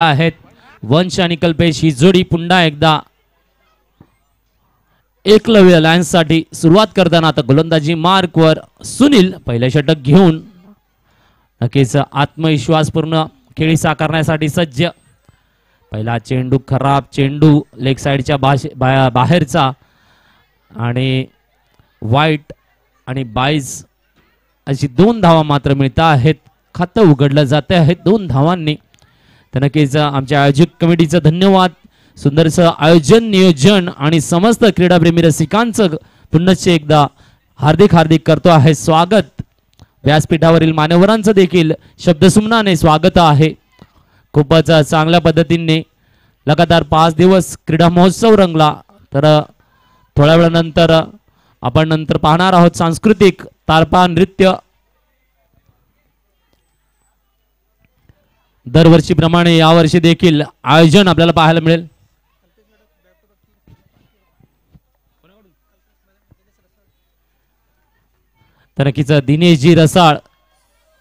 आहेत वंश आणि कल्पेश ही जोडी पुन्हा एकदा एकलव्य लायन्स साठी सुरुवात करताना आता गोलंदाजी मार्कवर सुनील पहिले षटक घेऊन नक्कीच आत्मविश्वासपूर्ण खेळी साकारण्यासाठी सज्ज। पहिला चेंडू खराब चेंडू लेग साइडच्या बाहेरचा आणि वाईट आणि 22 अशी 2 धावा मात्र मिळत आहेत। खातं उघडलं जाते आहे 2 धावांनी। तर नक्कीच आमच्या आयोजक कमिटीचं धन्यवाद। सुंदरसं आयोजन नियोजन आणि समस्त क्रीडाप्रेमी रसिकांचं पुन्हा एकदा हार्दिक करतो आहे स्वागत। व्यासपीठावरील मान्यवरांचं देखील शब्दसुमनाने स्वागत आहे। खूपच चांगल्या पद्धतीने लगातार 5 दिवस क्रीडा महोत्सव रंगला। तर थोड्या वेळानंतर आपण पाहणार आहोत सांस्कृतिक तारपा नृत्य। दरवर्षीप्रमाणे यावर्षी देखील आयोजन आपल्याला पाहायला मिळेल। तर नक्कीच दिनेशजी रसाळ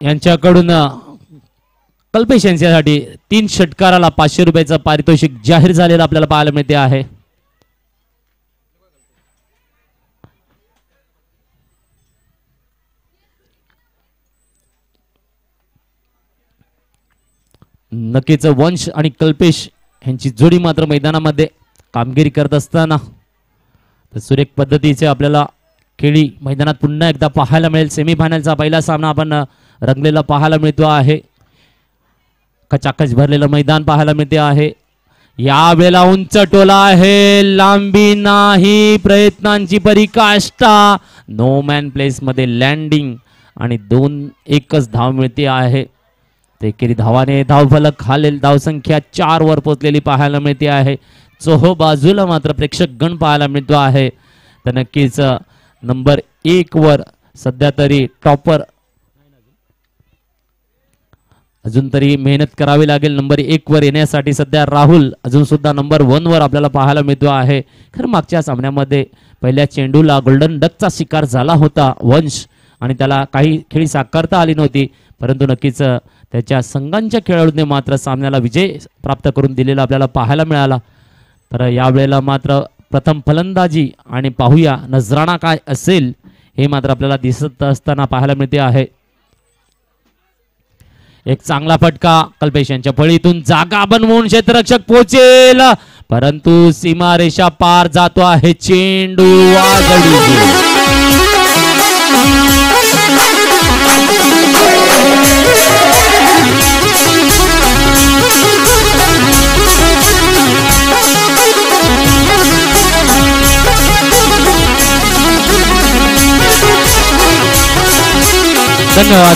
यांच्याकडून कल्पेश यांच्यासाठी 3 षटकाराला 500 रुपयाचं पारितोषिक जाहीर झालेलं आपल्याला पाहायला मिळते आहे। नक्कीच वंश आणि कल्पेश यांची जोडी मात्र मैदानामध्ये कामगिरी करत असताना तर सुरेख पद्धतीचे आपल्याला खेळी मैदानात पुन्हा एकदा पाहायला मिळेल। सेमीफायनलचा पहिला सामना आपण रंगलेला पाहायला मिळतो आहे। कचाकच भरलेलं मैदान पाहायला मिळते आहे। यावेळेला उंच टोला आहे लांबी नाही प्रयत्नांची परिकाष्ठा नो मॅन प्लेस मध्ये लँडिंग आणि 2-1 धाव मिळते आहे। एकेरी धावाने धावफलक खालील धावसंख्या 4 वर पोहोचलेली पाहायला मिळते आहे। चोहो बाजूला मात्र प्रेक्षक गण पाहायला मिळतो आहे। तर नक्कीच नंबर 1 वर सध्या तरी टॉपर अजून तरी मेहनत करावी लागेल नंबर 1 वर येण्यासाठी। सध्या राहुल अजून सुद्धा नंबर 1 वर आपल्याला पाहायला मिळतो आहे। खरं मागच्या सामन्यामध्ये पहिल्या चेंडूला गोल्डन डकचा शिकार झाला होता वंश आणि त्याला काही खेळी साकारता आली नव्हती, परंतु नक्कीच त्याच्या संघांच्या खेळाडूने मात्र सामन्याला विजय प्राप्त करून दिलेला आपल्याला पाहायला मिळाला। तर यावेळेला मात्र प्रथम फलंदाजी आणि पाहूया नजराणा काय असेल हे मात्र आपल्याला दिसत असताना पाहायला मिळते आहे। एक चांगला फटका कल्पेश यांच्या फळीतून जागा बनवून क्षेत्ररक्षक पोहोचेल, परंतु सीमारेषा पार जातो आहे चेंडू धन्यवाद।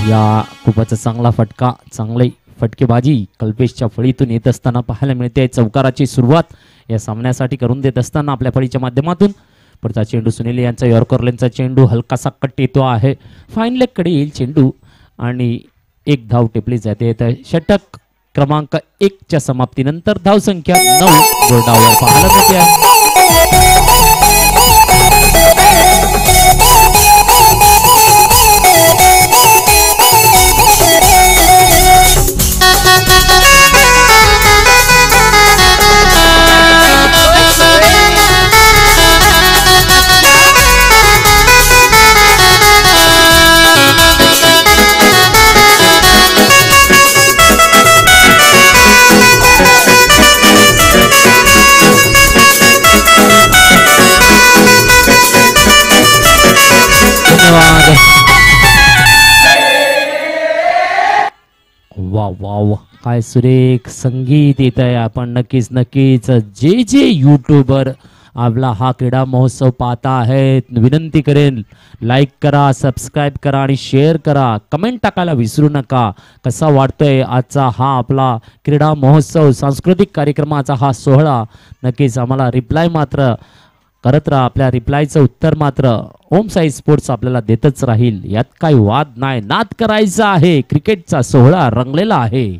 या खूपच चांगला फटका चांगली फटकेबाजी कल्पेशच्या फळीतून येत असताना पाहायला मिळते। चौकाराची सुरुवात या सामन्यासाठी करून देत असताना आपल्या फळीच्या माध्यमातून पुढचा चेंडू सुनील यांचा यॉर्कर लेनचा चेंडू हलकासा कट येतो आहे। फाईन लेग कडे येईल चेंडू आणि 1 धाव टिपली जाते। तर षटक क्रमांक 1 च्या समाप्तीनंतर धावसंख्या 9 बोर्डावर पाहायला मिळते आहे। वाव काय सुरेख संगीत येत आहे। आपण नक्कीच जे यूट्यूबर आपला हा क्रीडा महोत्सव पाहता आहेत विनंती करेन लाईक करा, सबस्क्राईब करा आणि शेअर करा, कमेंट टाकायला विसरू नका। कसा वाटतोय आजचा हा आपला क्रीडा महोत्सव सांस्कृतिक कार्यक्रमाचा हा सोहळा नक्कीच आम्हाला रिप्लाय मात्र करत राहा। आपल्या रिप्लायचं उत्तर मात्र ओम साई स्पोर्ट्स आपल्याला देतच राहील, यात काही वाद नाही। नाद करायचा आहे, क्रिकेटचा सोहळा रंगलेला आहे।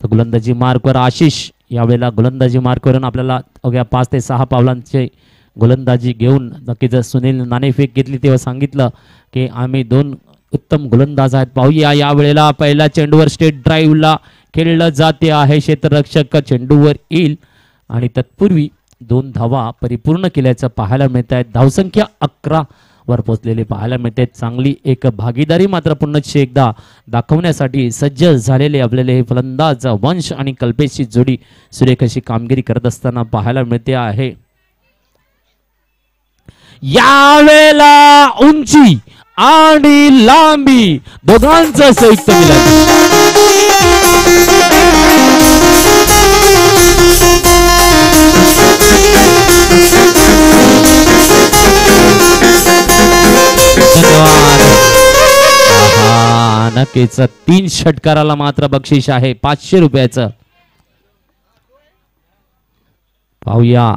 तर गोलंदाजी मार्कवर आशिष यावेळेला गोलंदाजी मार्कवरून आपल्याला अवघ्या 5 ते 6 पावलांचे गोलंदाजी घेऊन नक्कीच सुनील नाणेफेक घेतली तेव्हा सांगितलं की आम्ही 2 उत्तम गोलंदाज आहेत. पाहूया या वेळेला पहिल्या चेंडूवर स्टेट ड्राईव्हला खेळलं जाते आहे. क्षेत्ररक्षक चेंडूवर येईल आणि तत्पूर्वी 2 धावा परिपूर्ण केल्याचं पाहायला मिळत आहे. धावसंख्या 11 वर पोहोचलेले पाहायला मिळते. चांगली एक भागीदारी मात्र पुन्हा एकदा दाखवण्यासाठी सज्ज झालेले आपल्याला हे फलंदाज वंश आणि कल्पेशची जोडी सुरेख अशी कामगिरी करत असताना पाहायला मिळते आहे. यावेळेला उंची आणि लांबी दोघांचं संयुक्त मिलन. नक्कीच 3 षटकाराला मात्र बक्षीस आहे 500 रुपयाचं. पाहूया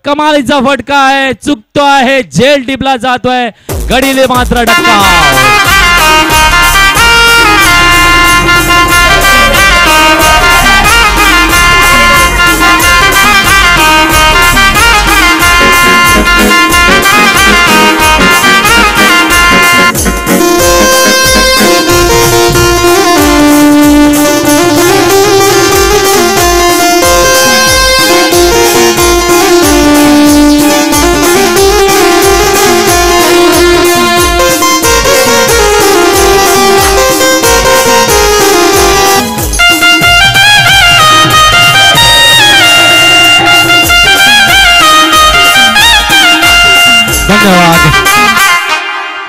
कमालीचा फटका आहे. चुकतो आहे. झेल टिपला जातोय. गडीले मात्र डक्का.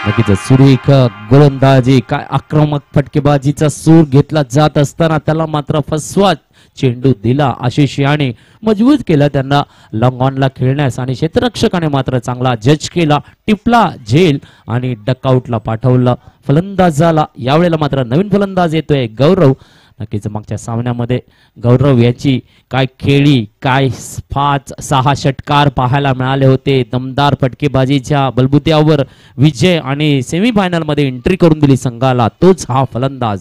नक्कीच सुरेख गोलंदाजी काय आक्रमक फटकेबाजीचा सूर घेतला जात असताना त्याला मात्र फसवा चेंडू दिला. आशिष याने मजबूत केलं त्यांना लॉंग ऑनला खेळण्यास आणि क्षेत्ररक्षकाने मात्र चांगला जज केला. टिपला झेल आणि डकआउटला पाठवलं फलंदाजाला. यावेळेला मात्र नवीन फलंदाज येतोय गौरव. नक्कीच मागच्या सामन्यामध्ये गौरव याची काय खेळी काय 5-6 षटकार पाहायला मिळाले होते. दमदार फटकेबाजीच्या बलबुत्यावर विजय आणि सेमीफायनल मध्ये एंट्री करून दिली संघाला. तोच हा फलंदाज.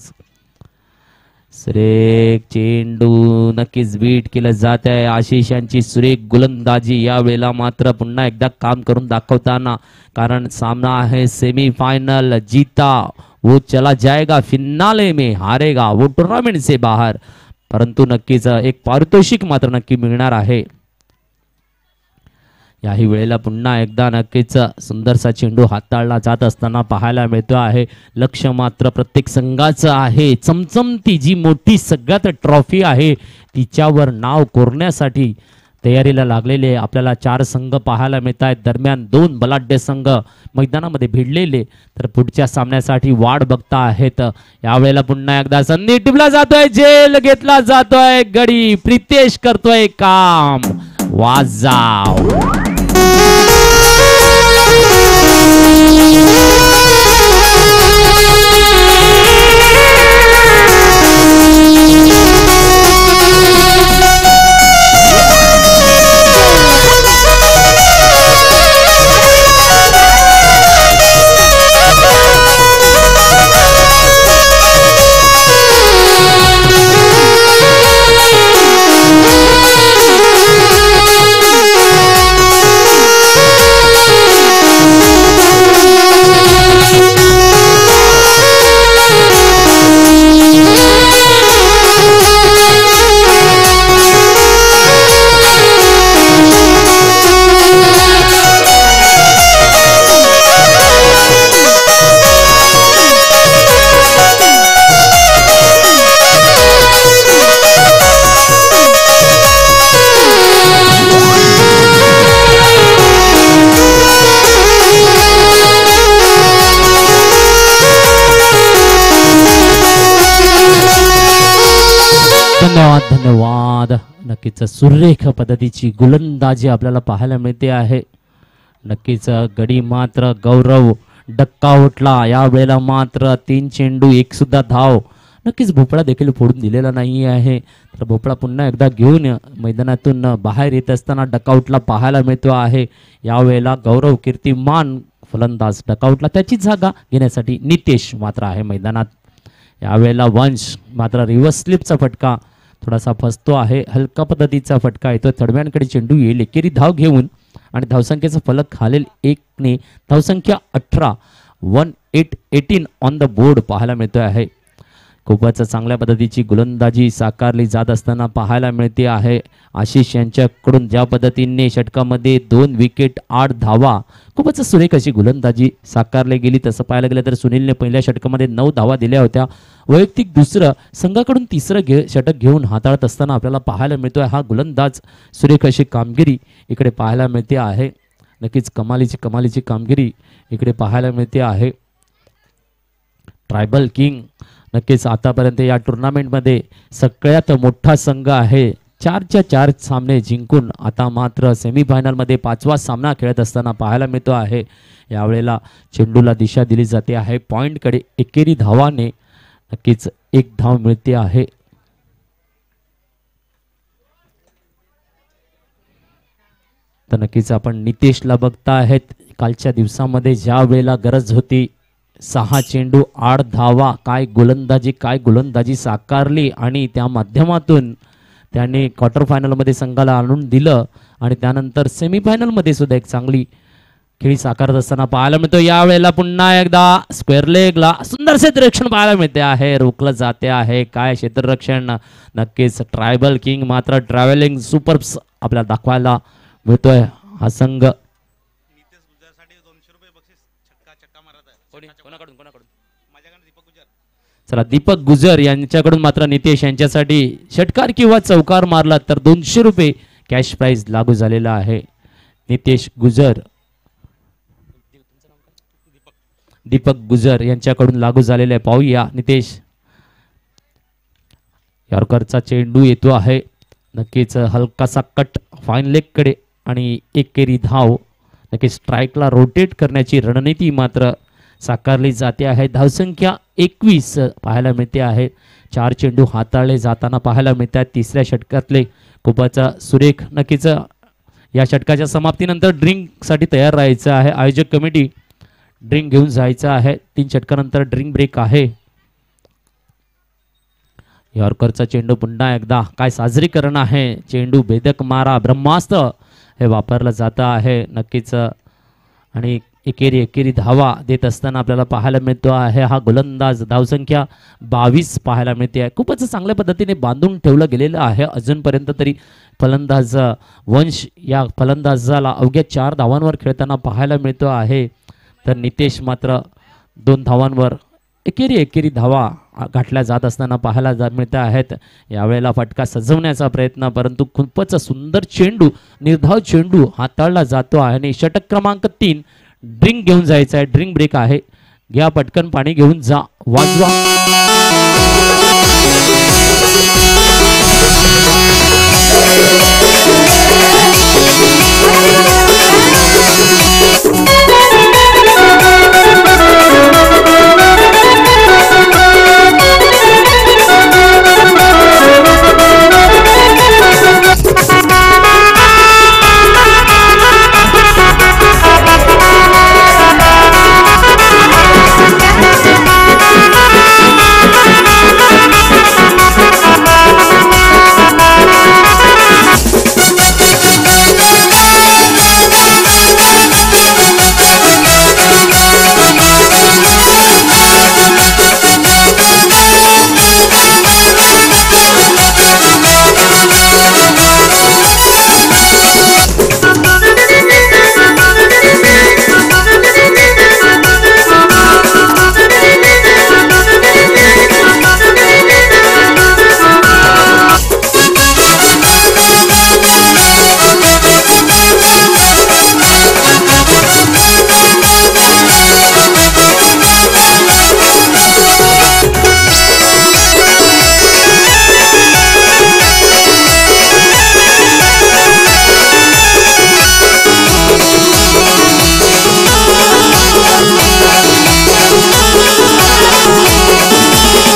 सुरेख चेंडू नक्कीच बीट केलं जात आहे. आशिष यांची सुरेख गोलंदाजी यावेळेला मात्र पुन्हा एकदा काम करून दाखवताना, कारण सामना आहे सेमीफायनल. जीता वो चला जाएगा, फिनाले में हारेगा वो टूर्नामेंट से बाहर. परंतु नक्कीच एक पारितोषिक मात्र नक्की मिळणार आहे. याही वेळेला पुन्हा एकदा नक्कीच सुंदरसा चेंडू हाताळला जात असताना पाहायला मिळतो आहे. लक्ष मात्र प्रत्येक संघाचं आहे. चमचमती जी मोठी सगळ्यात ट्रॉफी आहे तिच्यावर नाव कोरण्यासाठी तयारीला लागलेले आपल्याला 4 संघ पाहायला मिळत आहेत. दरम्यान 2 बलाढ्य संघ मैदानामध्ये भिडलेले तर पुढच्या सामन्यासाठी वाट बघता आहेत. यावेळेला पुन्हा एकदा संधी टिपला जातोय. झेल घेतला जातोय. गडी प्रितेश करतोय काम. वाजाव धन्यवाद. नक्कीच सुरेख पद्धतीची गोलंदाजी आपल्याला पाहायला मिळते आहे. नक्कीच गडी मात्र गौरव डक्का उठला. या वेळेला मात्र 3 चेंडू 1 सुद्धा धाव. नक्कीच भोपळा देखील फोडून दिलेला नाही आहे. तर भोपळा पुन्हा एकदा घेऊन मैदानातून बाहेर येत असताना डकआउटला पाहायला मिळतो आहे. यावेळेला गौरव कीर्तिमान फलंदाज डकआउटला त्याची जागा घेण्यासाठी नितेश मात्र आहे मैदानात. यावेळेला वंश मात्र रिव्हर्स स्लिपचा फटका थोडासा फसतो आहे. हलका पद्धतीचा फटका येतो. थडव्यांकडे चेंडू येईल. एकेरी धाव घेऊन आणि धावसंख्येचा फलक खालील 1 ने धावसंख्या 18 1 8-18 ऑन द बोर्ड पाहायला मिळतोय आहे. खूपच चांगल्या पद्धतीची गोलंदाजी साकारली जात असताना पाहायला मिळते आहे. आशिष यांच्याकडून ज्या पद्धतीने षटकामध्ये 2 विकेट 8 धावा, खूपच सुरेख अशी गोलंदाजी साकारली गेली. तसं पाहायला गेलं तर सुनीलने पहिल्या षटकामध्ये 9 धावा दिल्या होत्या. वैयक्तिक दुसरं, संघाकडून तिसरं षटक घेऊन हाताळत असताना आपल्याला पाहायला मिळतोय हा गोलंदाज. सुरेख अशी कामगिरी इकडे पाहायला मिळते आहे. नक्कीच कमालीची कामगिरी इकडे पाहायला मिळते आहे. ट्रायबल किंग नक्कीच आतापर्यंत या टुर्नामेंटमध्ये सगळ्यात मोठा संघ आहे. 4च्या 4 सामने जिंकून आता मात्र सेमीफायनलमध्ये 5वा सामना खेळत असताना पाहायला मिळतो आहे. यावेळेला चेंडूला दिशा दिली जाते आहे पॉइंटकडे. एकेरी धावाने नक्कीच 1 धाव मिळते आहे. तर नक्कीच आपण नितेशला बघता आहेत. कालच्या दिवसामध्ये ज्या वेळेला गरज होती 6 चेंडू 8 धावा, काय गोलंदाजी साकारली आणि त्या माध्यमातून त्याने क्वार्टर फायनलमध्ये संघाला आणून दिलं आणि त्यानंतर सेमीफायनलमध्ये सुद्धा एक चांगली खेळी साकारत असताना पाहायला मिळतो. यावेळेला पुन्हा एकदा स्क्वेअर लेगला सुंदरसे क्षेत्ररक्षण पाहायला मिळते आहे. रोखलं जाते आहे. काय क्षेत्ररक्षण. नक्कीच ट्रायबल किंग मात्र ट्रॅव्हलिंग सुपर्ब्स आपल्याला दाखवायला मिळतोय. हा संघ चला दीपक गुजर यांच्याकडून मात्र नितेश यांच्यासाठी षटकार किंवा चौकार मारला तर 200 रुपये कॅश प्राइज लागू झालेला आहे. नितेश गुजर, दीपक गुजर यांच्याकडून लागू झालेले आहे. पाहूया नितेश. यॉर्करचा चेंडू येतो आहे. नक्कीच हलकासा कट फाईन लेग कडे आणि एकेरी धाव. नक्कीच स्ट्राईकला रोटेट करण्याची रणनीती मात्र साकारली जाते आहे. धावसंख्या 21 पाहायला मिळते आहे. 4 चेंडू हाताळले जाताना पाहायला मिळतात. तिसऱ्या षटकातले खूपच सुरेख. नक्कीच या षटकाच्या समाप्तीनंतर ड्रिंकसाठी तयार राहायचं आहे. आयोजक कमिटी ड्रिंक घेऊन जायचं आहे. 3 षटकानंतर ड्रिंक ब्रेक आहे. यॉर्करचा चेंडू पुन्हा एकदा काय साजरीकरण आहे. चेंडू भेदक मारा ब्रह्मास्त्र हे वापरलं जातं आहे. नक्कीच आणि एकेरी धावा देत असताना आपल्याला पाहायला मिळतो आहे हा गोलंदाज. धावसंख्या 22 पाहायला मिळते आहे. खूपच चांगल्या पद्धतीने बांधून ठेवलं गेलेलं आहे अजूनपर्यंत तरी. फलंदाज वंश या फलंदाजाला अवघ्या 4 धावांवर खेळताना पाहायला मिळतो आहे. तर नितेश मात्र 2 धावांवर एकेरी धावा गाठल्या जात असताना पाहायला मिळत आहेत. यावेळेला फटका सजवण्याचा प्रयत्न, परंतु खूपच सुंदर चेंडू, निर्धाव चेंडू हाताळला जातो आहे. आणि षटक क्रमांक 3 ड्रिंक घेऊन जायचं आहे. ड्रिंक ब्रेक आहे. घ्या पटकन पाणी घेऊन जा. वाजवा.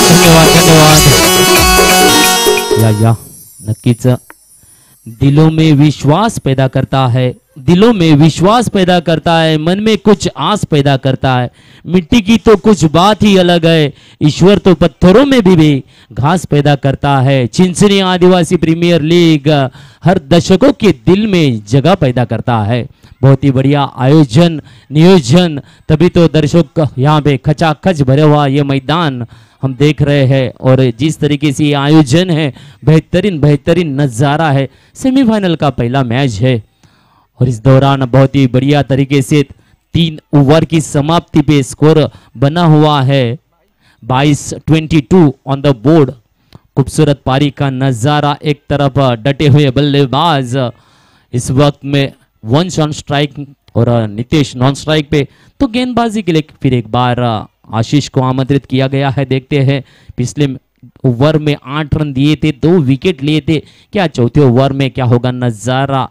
धन्यवाद. या नक्कीच दिलों में विश्वास पैदा करता है, दिलों में विश्वास पैदा करता है, मन में कुछ आस पैदा करता है। मिट्टी की तो कुछ बात ही अलग है, ईश्वर तो पत्थरों में भी घास पैदा करता है। चिंचनी आदिवासी प्रीमियर लीग हर दर्शकों के दिल में जगह पैदा करता है। बहुत ही बढ़िया आयोजन नियोजन, तभी तो दर्शक यहाँ पे खचाखच भरा हुआ ये मैदान हम देख रहे हैं। और जिस तरीके से ये आयोजन है, बेहतरीन बेहतरीन नज़ारा है। सेमीफाइनल का पहला मैच है और इस दौरान बहुत ही बढ़िया तरीके से 3 ओवर की समाप्ति पे स्कोर बना हुआ है। 22-22 ऑन द बोर्ड। खूबसूरत पारी का नज़ारा। एक तरफ डटे हुए बल्लेबाज इस वक्त में वंश ऑन स्ट्राइक और नितेश नॉन स्ट्राइक पे। तो गेंदबाजी के लिए फिर एक बार आशीष को आमंत्रित किया गया है। देखते हैं पिछले ओवर में 8 रन दिए थे, 2 विकेट लिए थे, क्या चौथे ओवर में क्या होगा नज़ारा।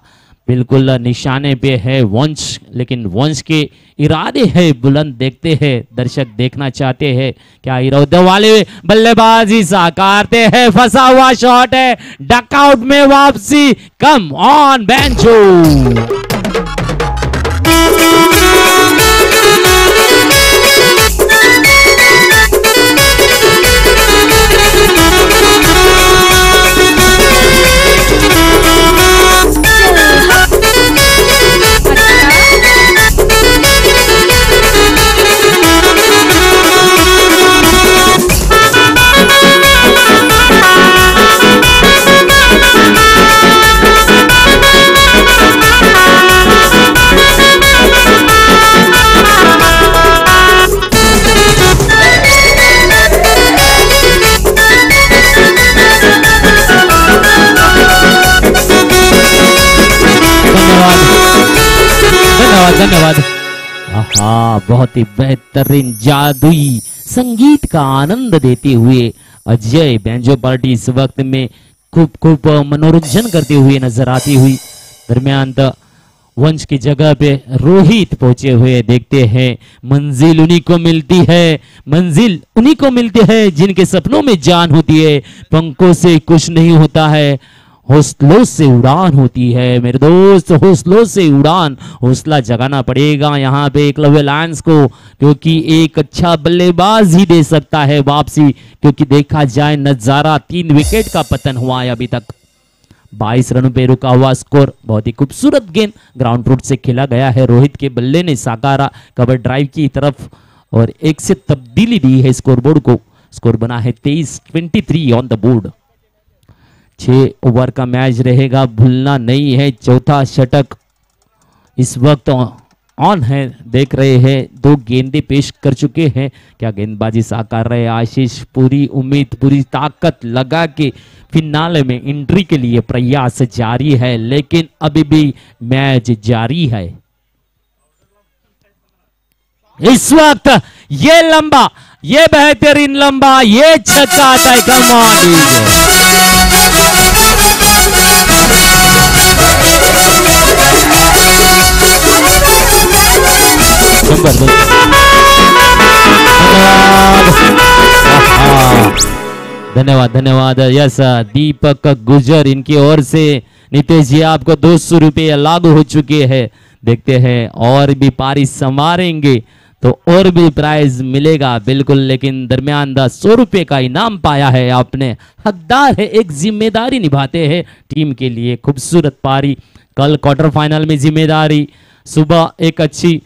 बिल्कुल निशाने पे है वंश, लेकिन वंश के इरादे है बुलंद। देखते हैं दर्शक देखना चाहते हैं क्या इरादे वाले बल्लेबाजी साकारते हैं। फंसा हुआ शॉट है, डकआउट में वापसी। कम ऑन बेंचो। धन्यवाद। हाँ, बहुत ही बेहतरीन जादुई संगीत का आनंद देते हुए अजय बैंजो पार्टी इस वक्त में खूब मनोरंजन करते हुए नजर आती हुई। दरमियान वंश की जगह पे रोहित पहुंचे हुए। देखते हैं मंजिल उन्हीं को मिलती है, मंजिल उन्हीं को मिलती है जिनके सपनों में जान होती है। पंखों से कुछ नहीं होता है, हौसलों से उड़ान होती है मेरे दोस्त, हौसलों से उड़ान। हौसला जगाना पड़ेगा यहाँ पे एकलव्य लायंस को, क्योंकि एक अच्छा बल्लेबाज ही दे सकता है वापसी। क्योंकि देखा जाए नजारा 3 विकेट का पतन हुआ है अभी तक। 22 रनों पे रुका हुआ स्कोर। बहुत ही खूबसूरत गेंद ग्राउंड रूट से खेला गया है। रोहित के बल्ले ने साकारा कवर ड्राइव की तरफ और 1 से तब्दीली दी है स्कोरबोर्ड को। स्कोर बना है 23-23 ऑन द बोर्ड। 6 ओवर का मैच रहेगा, भूलना नहीं है। चौथा शतक इस वक्त ऑन है, देख रहे हैं। 2 गेंदे पेश कर चुके हैं। क्या गेंदबाजी साकार रहे आशीष। पूरी उम्मीद पूरी ताकत लगा के फिनाले में एंट्री के लिए प्रयास जारी है, लेकिन अभी भी मैच जारी है। इस वक्त ये लंबा, ये बेहतरीन लंबा, ये छक्का आता है। कम ऑन धन्यवाद। यस, दीपक गुजर इनकी ओर से नितेश जी आपको 200 रुपये लागू हो चुके हैं। देखते हैं और भी पारी संवारेंगे तो और भी प्राइज मिलेगा बिल्कुल। लेकिन दरमियान 100 रुपये का इनाम पाया है आपने। हकदार है, एक जिम्मेदारी निभाते हैं टीम के लिए। खूबसूरत पारी, कल क्वार्टर फाइनल में जिम्मेदारी, सुबह एक अच्छी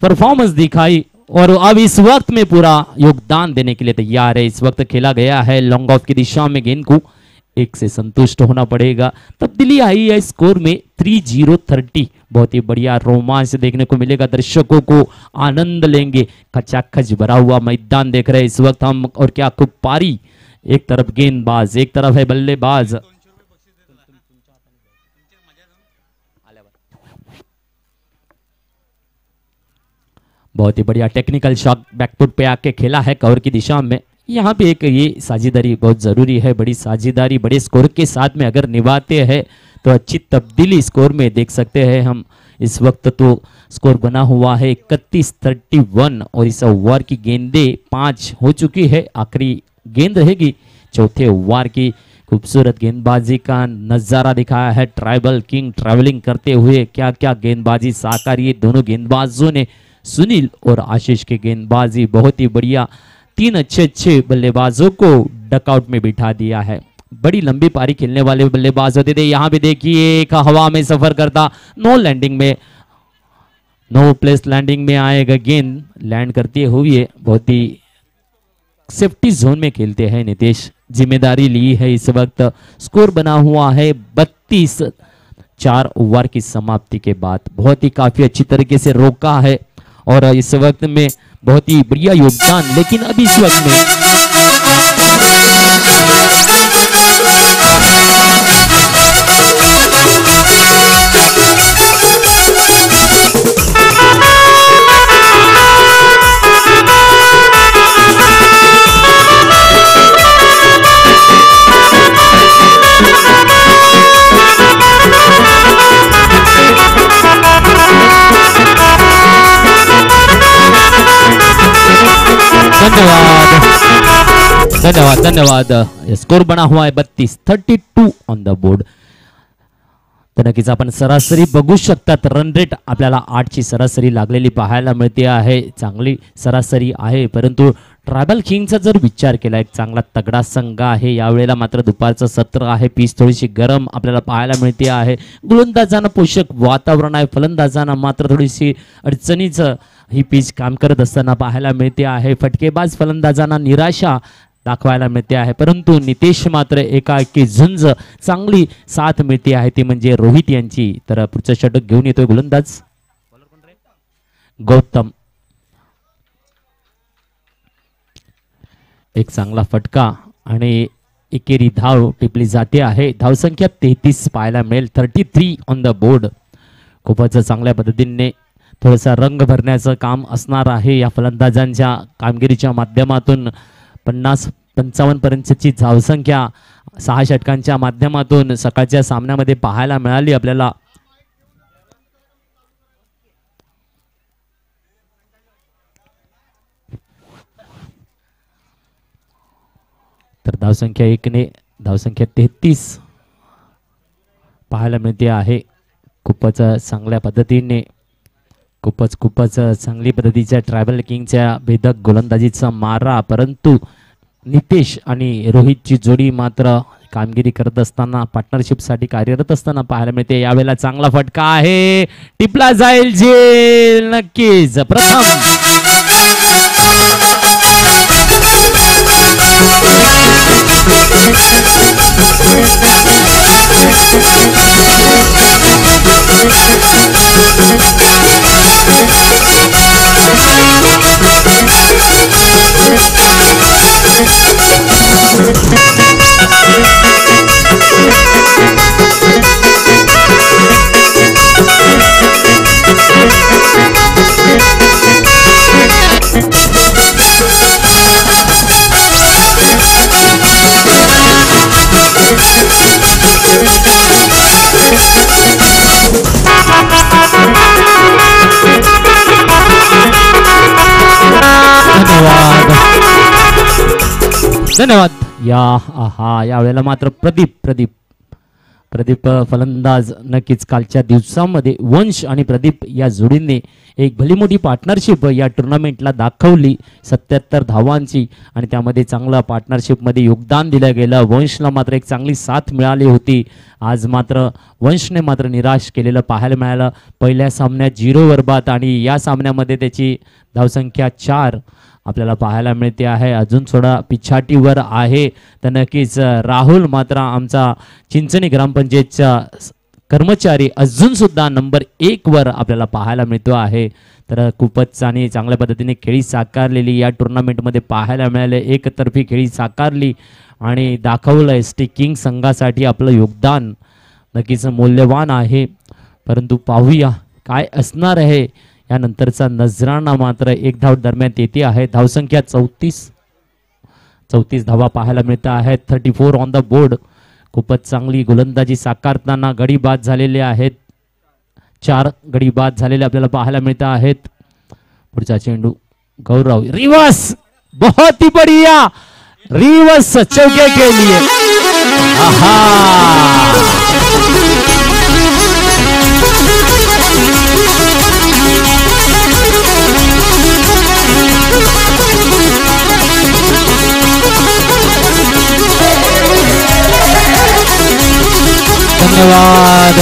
परफॉर्मेंस दिखाई और अब इस वक्त में पूरा योगदान देने के लिए तैयार है। इस वक्त खेला गया है लॉन्ग ऑफ की दिशा में, गेंद को 1 से संतुष्ट होना पड़ेगा। तब्दीली आई है स्कोर में 30-30। बहुत ही बढ़िया रोमांच देखने को मिलेगा, दर्शकों को आनंद लेंगे। खचाखच भरा हुआ मैदान देख रहे हैं इस वक्त हम। और क्या खूब पारी, एक तरफ गेंदबाज, एक तरफ है बल्लेबाज। बहुत ही बढ़िया टेक्निकल शॉट बैकफुट पे आके खेला है कवर की दिशा में। यहाँ पे एक ये साझेदारी बहुत ज़रूरी है। बड़ी साझेदारी बड़े स्कोर के साथ में अगर निभाते हैं तो अच्छी तब्दीली स्कोर में देख सकते हैं हम। इस वक्त तो स्कोर बना हुआ है 31-31 और इस ओवर की गेंदें 5 हो चुकी है। आखिरी गेंद रहेगी चौथे ओवर की। खूबसूरत गेंदबाजी का नजारा दिखाया है ट्राइबल किंग ट्रैवलिंग करते हुए। क्या क्या गेंदबाजी साकार, ये दोनों गेंदबाजों ने सुनील और आशीष की गेंदबाजी बहुत ही बढ़िया, 3 अच्छे बल्लेबाजों को डकआउट में बिठा दिया है। बड़ी लंबी पारी खेलने वाले बल्लेबाज होते थे। यहाँ भी देखिए एक हवा में सफर करता, नो प्लेस लैंडिंग में आएगा गेंद, लैंड करते हुए बहुत ही सेफ्टी जोन में खेलते हैं नितेश, जिम्मेदारी ली है इस वक्त। स्कोर बना हुआ है 32, 4 ओवर की समाप्ति के बाद। बहुत ही काफी अच्छी तरीके से रोका है और इस वक्त में बहुत ही बढ़िया योगदान, लेकिन अभी इस वक्त में धन्यवाद। स्कोर बना हुआ है 32 ऑन द बोर्ड। तर नक्कीच आपण सरासरी बघू शकतात, रन रेट आपल्याला 8 ची सरासरी लागलेली पाहायला मिळते आहे, चांगली सरासरी आहे। परंतु ट्रायबल किंगचा जर विचार केला, एक चांगला तगडा संघ आहे, यावेळेला मात्र दुपारचं सत्र आहे, पीच थोडीशी गरम आपल्याला पाहायला मिळते आहे। गोलंदाजांना पोषक वातावरण आहे, फलंदाजांना मात्र थोडीशी अडचणीचं ही पिच काम करत असताना पाहायला मिळते आहे। फटकेबाज फलंदाजांना निराशा दाखवायला मिळते आहे, परंतु नितेश मात्र एकाएकी झुंज चांगली साथ मिळते आहे, ती म्हणजे रोहित यांची। तर पुढचं षटक घेऊन येतोय गोलंदाज गौतम, एक चांगला फटका आणि एकेरी धाव टिपली जाते आहे। धावसंख्या 33 पाहायला मिळेल, 33 ऑन द बोर्ड। खूपच चांगल्या पद्धतीने थोडासा रंग भरण्याचं काम असणार आहे या फलंदाजांच्या कामगिरीच्या माध्यमातून। 50-55 पर्यंतची धावसंख्या 6 षटकांच्या माध्यमातून सकाळच्या सामन्यामध्ये पाहायला मिळाली आपल्याला। तर धावसंख्या 1 ने धावसंख्या 33 पाहायला मिळते आहे। खूपच चांगल्या पद्धतीने खूपच चांगली पद्धतीच्या ट्रायबल किंगच्या भेदक गोलंदाजीचा मारा, परंतु नितेश आणि रोहितची जोडी मात्र कामगिरी करत असताना पार्टनरशिप साठी कार्यरत असताना पाहायला मिळते। यावेळेला चांगला फटका आहे, टिपला जाईल झेल नक्कीच। प्रथम धन्यवाद। यावेळेला मात्र प्रदीप फलंदाज, नक्कीच कालच्या दिवसामध्ये वंश आणि प्रदीप या जोडीने एक भली मोठी पार्टनरशिप या टुर्नामेंटला दाखवली, 77 धावांची, आणि त्यामध्ये चांगला पार्टनरशिपमध्ये योगदान दिलं गेलं। वंशला मात्र एक चांगली साथ मिळाली होती। आज मात्र वंशने मात्र निराश केलेलं पाहायला मिळालं। पहिल्या सामन्यात 0 वर बाद आणि या सामन्यामध्ये त्याची धावसंख्या 4 आपल्याला पाहायला मिळते आहे। अजून थोडा पिछाटीवर आहे, तर नक्कीच राहुल मात्र आमचा चिंचणी ग्रामपंचायतचा कर्मचारी अजून सुद्धा नंबर 1 वर आपल्याला पाहायला मिळतो आहे। तर खूपच आणि चांगल्या पद्धतीने खेळी साकारलेली या टुर्नामेंटमध्ये पाहायला मिळाले। एकतर्फी खेळी साकारली आणि दाखवलं एसटी किंग संघासाठी आपलं योगदान नक्कीच मौल्यवान आहे। परंतु पाहूया काय असणार आहे यानंतरचा नजराणा। मात्र 1 धाव दरम्यान येते आहे। धावसंख्या 34 धावा पाहायला मिळत आहेत, 34 ऑन द बोर्ड। खूपच चांगली गोलंदाजी साकारताना गडी बाद झालेले आहेत, 4 गडी बाद झालेले आपल्याला पाहायला मिळत आहेत। पुढचा चेंडू गौरव, रिवर्स, बहुत ही बढ़िया रिवर्स, चौके के लिए धन्यवाद.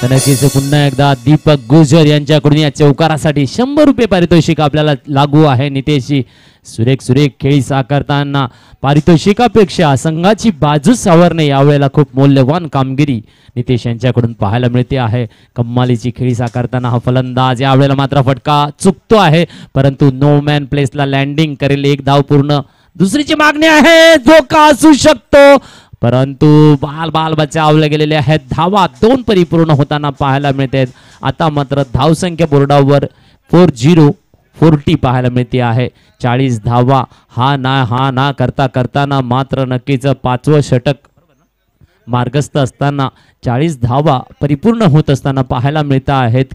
नक्कीच पुन्हा एकदा दीपक गुजर यांच्याकडून या चौकारासाठी 100 रुपये पारितोषिक आपल्याला लागू आहे. नितेशजी सुरेख सुरेख खेळी साकारताना पारितोषिकापेक्षा संघाची बाजू सावरणे यावेळेला खूप मौल्यवान कामगिरी नितेश यांच्याकडून पाहायला मिळते आहे. कम्मालीची खेळी साकारताना हा फलंदाज यावेळेला मात्र फटका चुकतो आहे, परंतु नो मॅन प्लेसला लँडिंग करेल. 1 धाव पूर्ण. दुसरीची मागणी आहे, धोका असू शकतो, परंतु बाल बचावले गेलेले आहेत. धावा 2 परिपूर्ण होताना पाहायला मिळते. आता मात्र धावसंख्या बोर्डावर 40 पाहायला मिळते आहे. 40 धावा हा ना करताना मात्र नक्कीच 5वं षटक मार्गस्थ असताना 40 धावा परिपूर्ण होत असताना पाहायला मिळत आहेत.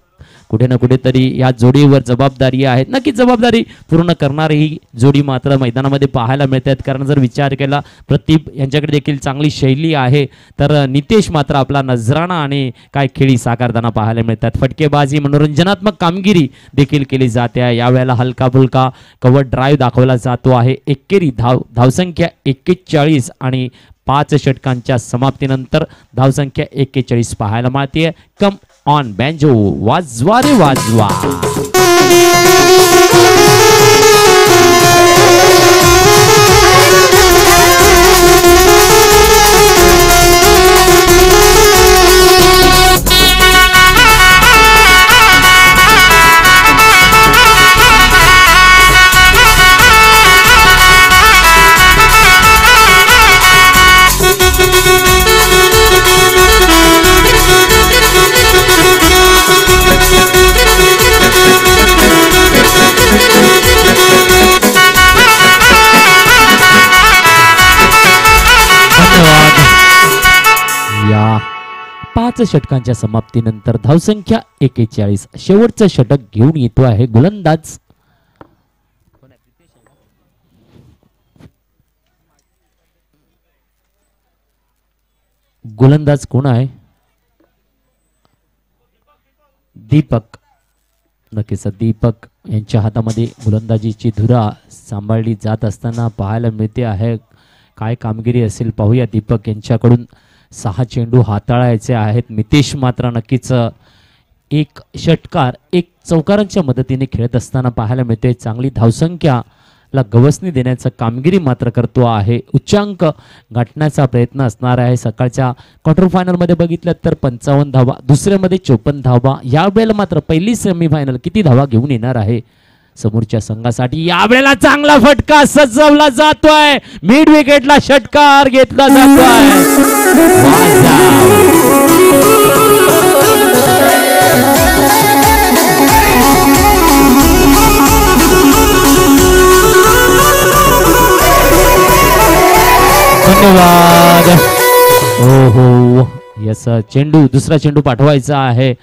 कुठे ना कुठेतरी या जोडीवर जबाबदारी आहे. नक्कीच जबाबदारी पूर्ण करणारी ही जोडी मात्र मैदानामध्ये पाहायला मिळतात. कारण जर विचार केला प्रदीप यांच्याकडे देखील चांगली शैली आहे, तर नितेश मात्र आपला नजराणा आणि काय खेळी साकारताना पाहायला मिळतात. फटकेबाजी मनोरंजनात्मक कामगिरी देखील केली जाते आहे. यावेळेला हलका फुलका कव्हर ड्राईव्ह दाखवला जातो आहे. एकेरी धावसंख्या 41 आणि 5 षटकांच्या समाप्तीनंतर धावसंख्या 41 पाहायला मिळते. कम ऑन बँजो, वाजवा रे वाजवा. या 5 षटकांच्या समाप्तीनंतर धावसंख्या 41. शेवटचं षटक घेऊन येतो आहे गोलंदाज. गोलंदाज कोण आहे? दीपक. नक्कीच दीपक यांच्या हातामध्ये गोलंदाजीची धुरा सांभाळली जात असताना पाहायला मिळते आहे. काय कामगिरी असेल पाहूया दीपक यांच्याकडून. 6 चेंडू हाताळायचे आहेत. नितेश मात्र नक्कीच 1 षटकार 1 चौकारांच्या मदतीने खेळत असताना पाहायला मिळते. चांगली धावसंख्याला गवसणी देण्याचं कामगिरी मात्र करतो आहे. उच्चांक गाठण्याचा प्रयत्न असणार आहे. सकाळच्या क्वार्टर फायनलमध्ये बघितलं तर 55 धावा, दुसऱ्यामध्ये 54 धावा. यावेळेला मात्र पहिली सेमीफायनल किती धावा घेऊन येणार आहे समोरच्या संघासाठी? यावेळेला चांगला फटका सजवला जातोय. मिड विकेटला षटकार घेतला जातोय. धन्यवाद. हो यस, चेंडू दुसरा चेंडू पाठवायचा आहे.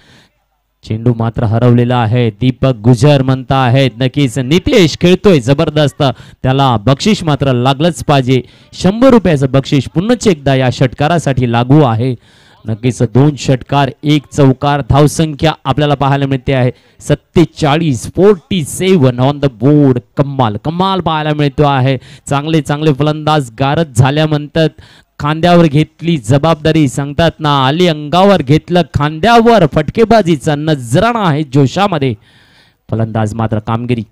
चेंडू मात्र हरवलेला आहे. दीपक गुजर म्हणता आहेत. नक्कीच नितेश खेळतोय जबरदस्त, त्याला बक्षीस मात्र लागलंच पाहिजे. 100 रुपयाचं बक्षीस पुन्हा एकदा या षटकारासाठी लागू आहे. नक्कीच 2 षटकार 1 चौकार. धावसंख्या आपल्याला पाहायला मिळते आहे 47 ऑन द बोर्ड. कमाल पाहायला मिळतो आहे. चांगले फलंदाज गारद झाल्या म्हणतात. खांद्यावर घेतली जबाबदारी सांगतात ना, आली अंगावर घेतलं खांद्यावर. फटकेबाजीचा नजराणा आहे जोशामध्ये. फलंदाज मात्र कामगिरी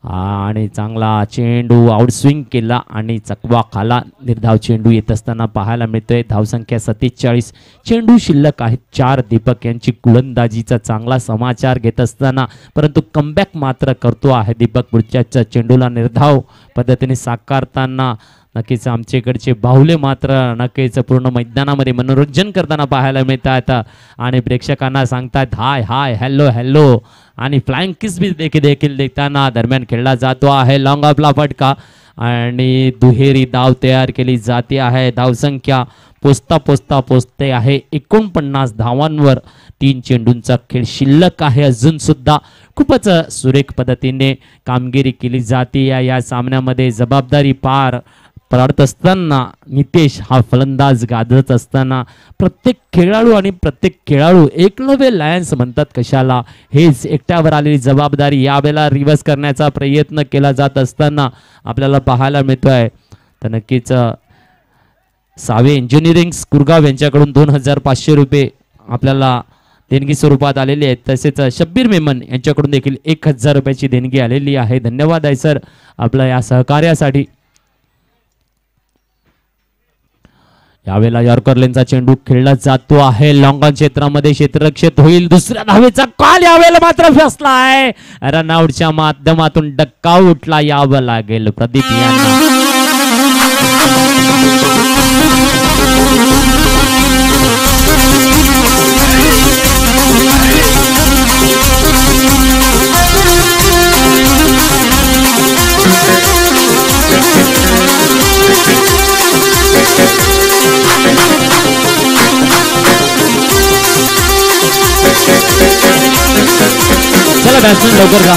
आणि चांगला चेंडू आउटस्विंग केला आणि चकवा खाला. निर्धाव चेंडू येत असताना पाहायला मिळतोय. धावसंख्या 47. चेंडू शिल्लक आहेत 4. दीपक यांची गोलंदाजीचा चांगला समाचार घेत असताना परंतु कमबॅक मात्र करतो आहे दीपक. पुढच्या चेंडूला निर्धाव पद्धतीने साकारताना नक्कीच आमच्याकडचे बाहुले मात्र नक्कीच पूर्ण मैदानामध्ये मनोरंजन करताना पाहायला मिळतात आणि प्रेक्षकांना सांगतात हाय हॅलो आणि फ्लाइंग किस भी देखील देखताना दरम्यान खेळला जातो आहे. लॉंग ऑफला फटका आणि दुहेरी धाव तयार केली जाते आहे. धावसंख्या पोचते आहे 49 धावांवर. 3 चेंडूंचा खेळ शिल्लक आहे. अजून सुद्धा खूपच सुरेख पद्धतीने कामगिरी केली जाते या सामन्यामध्ये. जबाबदारी पार पळाडत असताना नितेश हा फलंदाज गाजत असताना प्रत्येक खेळाडू एकलव्य लायन्स म्हणतात कशाला, हेच एकट्यावर आलेली जबाबदारी यावेळेला रिव्हर्स करण्याचा प्रयत्न केला जात असताना आपल्याला पाहायला मिळतोय. तर नक्कीच सावे इंजिनिअरिंग कुरगाव यांच्याकडून 2500 रुपये आपल्याला देणगी स्वरूपात आलेली आहेत. तसेच शब्बीर मेमन यांच्याकडून देखील 1000 रुपयाची देणगी आलेली आहे. धन्यवाद आहे सर आपल्या या सहकार्यासाठी. यावेळेला यॉर्कर लेनचा चेंडू खेळला जातो आहे लॉंग ऑन क्षेत्रामध्ये, क्षेत्ररक्षक होईल. दुसऱ्या धावेचा कॉल यावेळेला मात्र फसला आहे. रनआउटच्या माध्यमातून डकआउटला यावं लागेल प्रदीप यांना. चला बॅट्समॅन लवकर जा.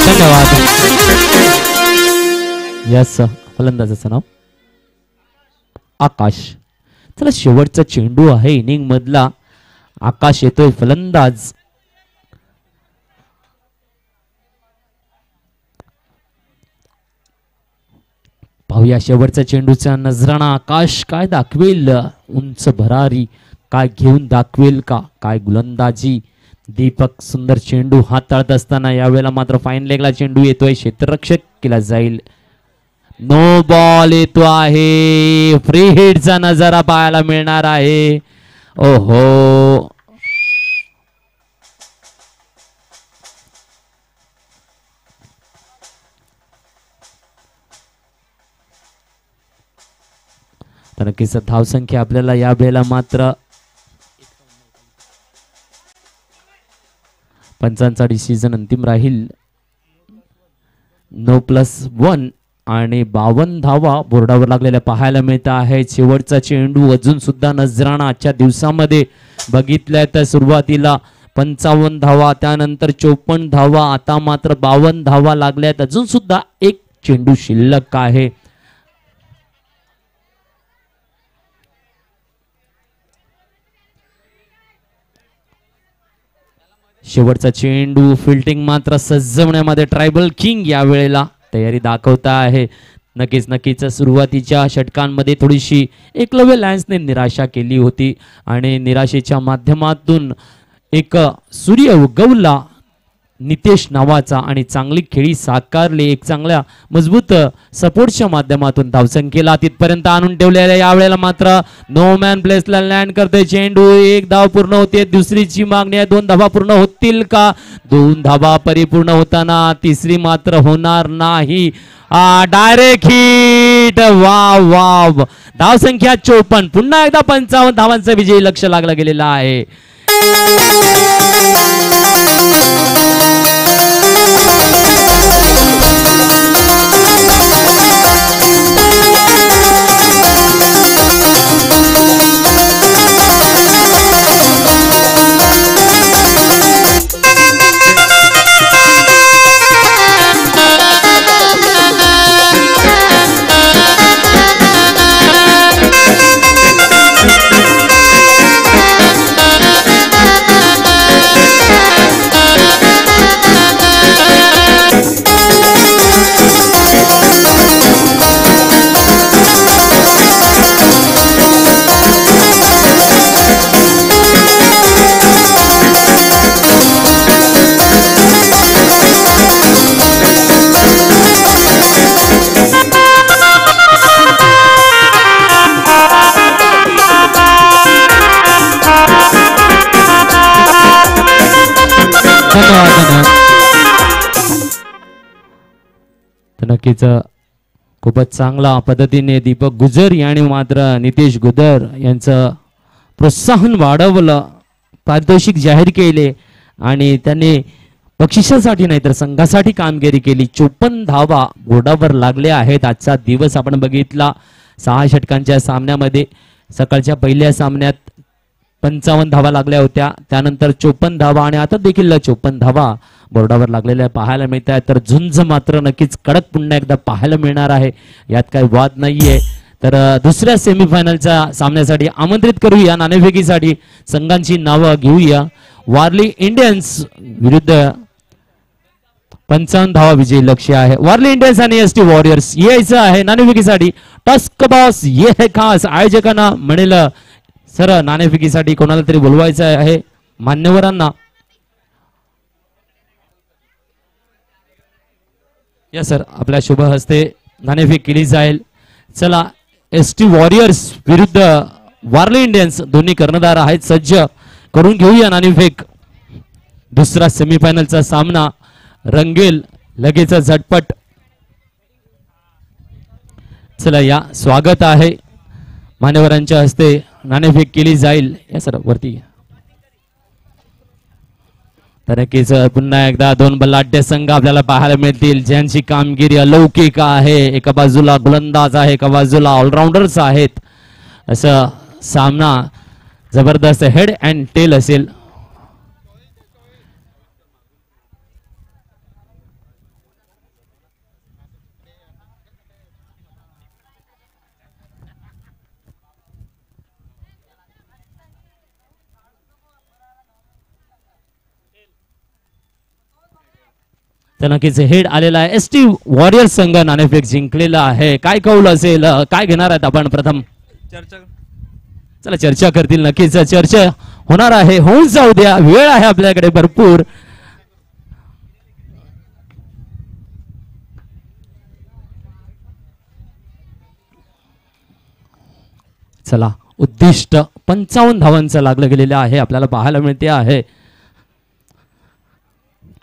धन्यवाद. यस फलंदाजाचं नाव आकाश. चला शेवटचा चेंडू आहे इनिंग मधला. आकाश येतोय फलंदाज. पाहूया शेवटच्या चेंडूचा नजराणा. आकाश काय दाखवेल, उंच भरारी काय घेऊन दाखवेल का, काय गोलंदाजी. दीपक सुंदर चेंडू हाताळत असताना यावेळेला मात्र फाईन लेगला चेंडू येतोय, क्षेत्ररक्षक केला जाईल. नो बॉल येतो आहे. फ्री हिटचा नजारा पाहायला मिळणार आहे. ओहो तर नक्कीच धावसंख्या आपल्याला या वेळेला मात्र 55चा डिसिजन अंतिम राहील. 9+1 आणि 52 धावा बोर्डावर लागलेल्या पाहायला मिळत आहे. शेवटचा चेंडू अजून सुद्धा नजराणा आजच्या दिवसामध्ये बघितलाय तर सुरुवातीला 55 धावा, त्यानंतर 54 धावा, आता मात्र 52 धावा लागल्यात. अजून सुद्धा एक चेंडू शिल्लक आहे. शेवटचा चेंडू फिल्डिंग मात्र सजवण्यामध्ये ट्रायबल किंग या वेळेला तयारी दाखवता आहे. नक्कीच सुरुवातीच्या षटकांमध्ये थोडीशी एकलव्य लायन्सने निराशा केली होती आणि निराशेच्या माध्यमातून एक सूर्य उगवला नितेश नावाचा आणि चांगली खेळी साकारली. एक चांगल्या मजबूत सपोर्टच्या माध्यमातून धावसंख्येला तिथपर्यंत आणून ठेवलेल्या यावेळेला मात्र नो मॅन प्लेसला लँड करते चेंडू. 1 धाव पूर्ण होते, दुसरीची मागणी आहे. 2 धावा पूर्ण होतील का? 2 धावा परिपूर्ण होताना तिसरी मात्र होणार नाही. Direct hit. Wow wow. धावसंख्या 54. पुन्हा एकदा 55 धावांचा विजयी लक्ष लागला गेलेला आहे. नक्कीच खूपच चांगला पद्धतीने दीपक गुजर यांनी मात्र नितेश गुजर यांचं प्रोत्साहन वाढवलं, पारितोषिक जाहीर केले आणि त्यांनी बक्षिसासाठी नाही तर संघासाठी कामगिरी केली. 54 धावा बोर्डावर लागल्या आहेत. आजचा दिवस आपण बघितला 6 षटकांच्या सामन्यामध्ये. सकाळच्या पहिल्या सामन्यात 55 धावा लागल्या होत्या, त्यानंतर 54 धावा आणि आता देखील 54 धावा बोर्डावर लागलेल्या पाहायला मिळत आहेत. तर झुंज मात्र नक्कीच कडक पुन्हा एकदा पाहायला मिळणार आहे, यात काही वाद नाहीये. तर दुसऱ्या सेमीफायनलच्या सामन्यासाठी आमंत्रित करूया, नाणेफेकीसाठी संघांची नावं घेऊया. वारली इंडियन्स विरुद्ध 55 धावा विजयी लक्ष्य आहे. वारली इंडियन्स आणि एसटी वॉरियर्स यायचं आहे नाणेफेकीसाठी. टस्क बॉस ये है खास. आयोजकांना म्हणेल सर नाणेफेकीसाठी कोणाला तरी बोलवायचं आहे मान्यवरांना. या सर आपल्या शुभ हस्ते नाणेफेक केली जाईल. चला, एसटी वॉरियर्स विरुद्ध वारली इंडियन्स दोन्ही कर्णधार आहेत सज्ज. करून घेऊया नाणेफेक. दुसरा सेमीफायनलचा सामना रंगेल लगेच झटपट. चला या, स्वागत आहे. मान्यवरांच्या हस्ते नाणेफेक केली जाईल. या सर वरती. तर नक्कीच पुन्हा एकदा दोन बलाढ्य संघ आपल्याला पाहायला मिळतील, ज्यांची कामगिरी अलौकिक आहे. एका बाजूला गोलंदाज आहे, एका बाजूला ऑलराऊंडर्स आहेत. असं सामना जबरदस्त हेड अँड टेल असेल. तर नक्कीच हेड आलेला आहे. एसटी वॉरियर्स संघ नाणेफेक जिंकलेला आहे. काय कौल असेल, काय घेणार आहेत आपण प्रथम चर्चा? चला चर्चा करतील, नक्कीच चर्चा होणार आहे. होऊन जाऊ द्या, वेळ आहे आपल्याकडे भरपूर. चला, उद्दिष्ट 55 धावांचं लागलं गेलेलं आहे आपल्याला पाहायला मिळते आहे.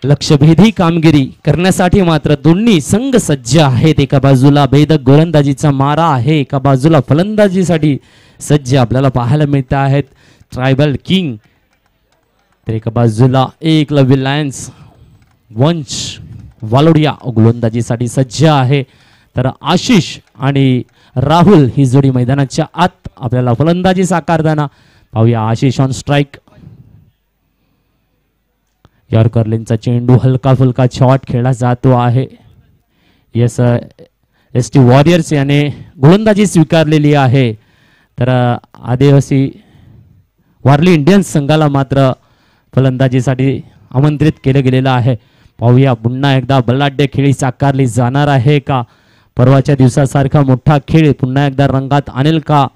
लक्षभेदी कामगिरी करण्यासाठी मात्र दोन्ही संघ सज्ज आहेत. एका बाजूला भेदक गोलंदाजीचा मारा आहे, एका बाजूला फलंदाजीसाठी सज्ज आपल्याला पाहायला मिळत आहेत ट्रायबल किंग. तर एका बाजूला एकलव्य लायन्स वंश वालोडिया गोलंदाजीसाठी सज्ज आहे. तर आशिष आणि राहुल ही जोडी मैदानाच्या आत आपल्याला फलंदाजी साकारताना पाहूया. Ashish on strike. यॉर्करलेनचा चेंडू हलका फुलका शॉट खेळला जातो आहे. यस, एसटी वॉरियर्स याने गोलंदाजी स्वीकारलेली आहे. तर आदिवासी वारली इंडियन्स संघाला मात्र फलंदाजीसाठी आमंत्रित केलं गेलेलं आहे. पाहूया पुन्हा एकदा बलाढ्य खेळी साकारली जाणार आहे का? परवाच्या दिवसासारखा मोठा खेळ पुन्हा एकदा रंगात आणेल का?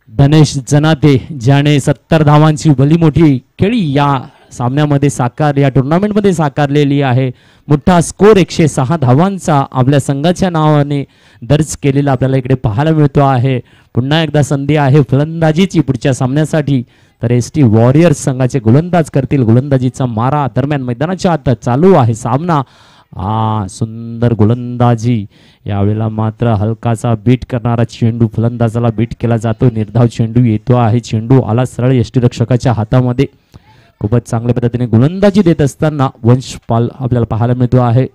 धनेश जनाते ज्याने 70 धावांची भली मोठी खेळी या सामन्यामध्ये या टुर्नामेंटमध्ये साकारलेली आहे. मोठा स्कोर 106 धावांचा आपल्या संघाच्या नावाने दर्ज केलेला आपल्याला इकडे पाहायला मिळतो आहे. पुन्हा एकदा संधी आहे फलंदाजीची पुढच्या सामन्यासाठी. तर एसटी वॉरियर्स संघाचे गोलंदाज करतील. गोलंदाजीचा मारा दरम्यान मैदानाच्या आत चालू आहे सामना. सुंदर गोलंदाजी. यावेळेला मात्र हलकासा बीट करणारा चेंडू फलंदाजाला बीट केला जातो. निर्धाव चेंडू येतो आहे. चेंडू आला सरळ यष्टीरक्षकाच्या हातामध्ये. खूपच चांगल्या पद्धतीने गोलंदाजी देत असताना वंशपाल आपल्याला पाहायला मिळतो आहे.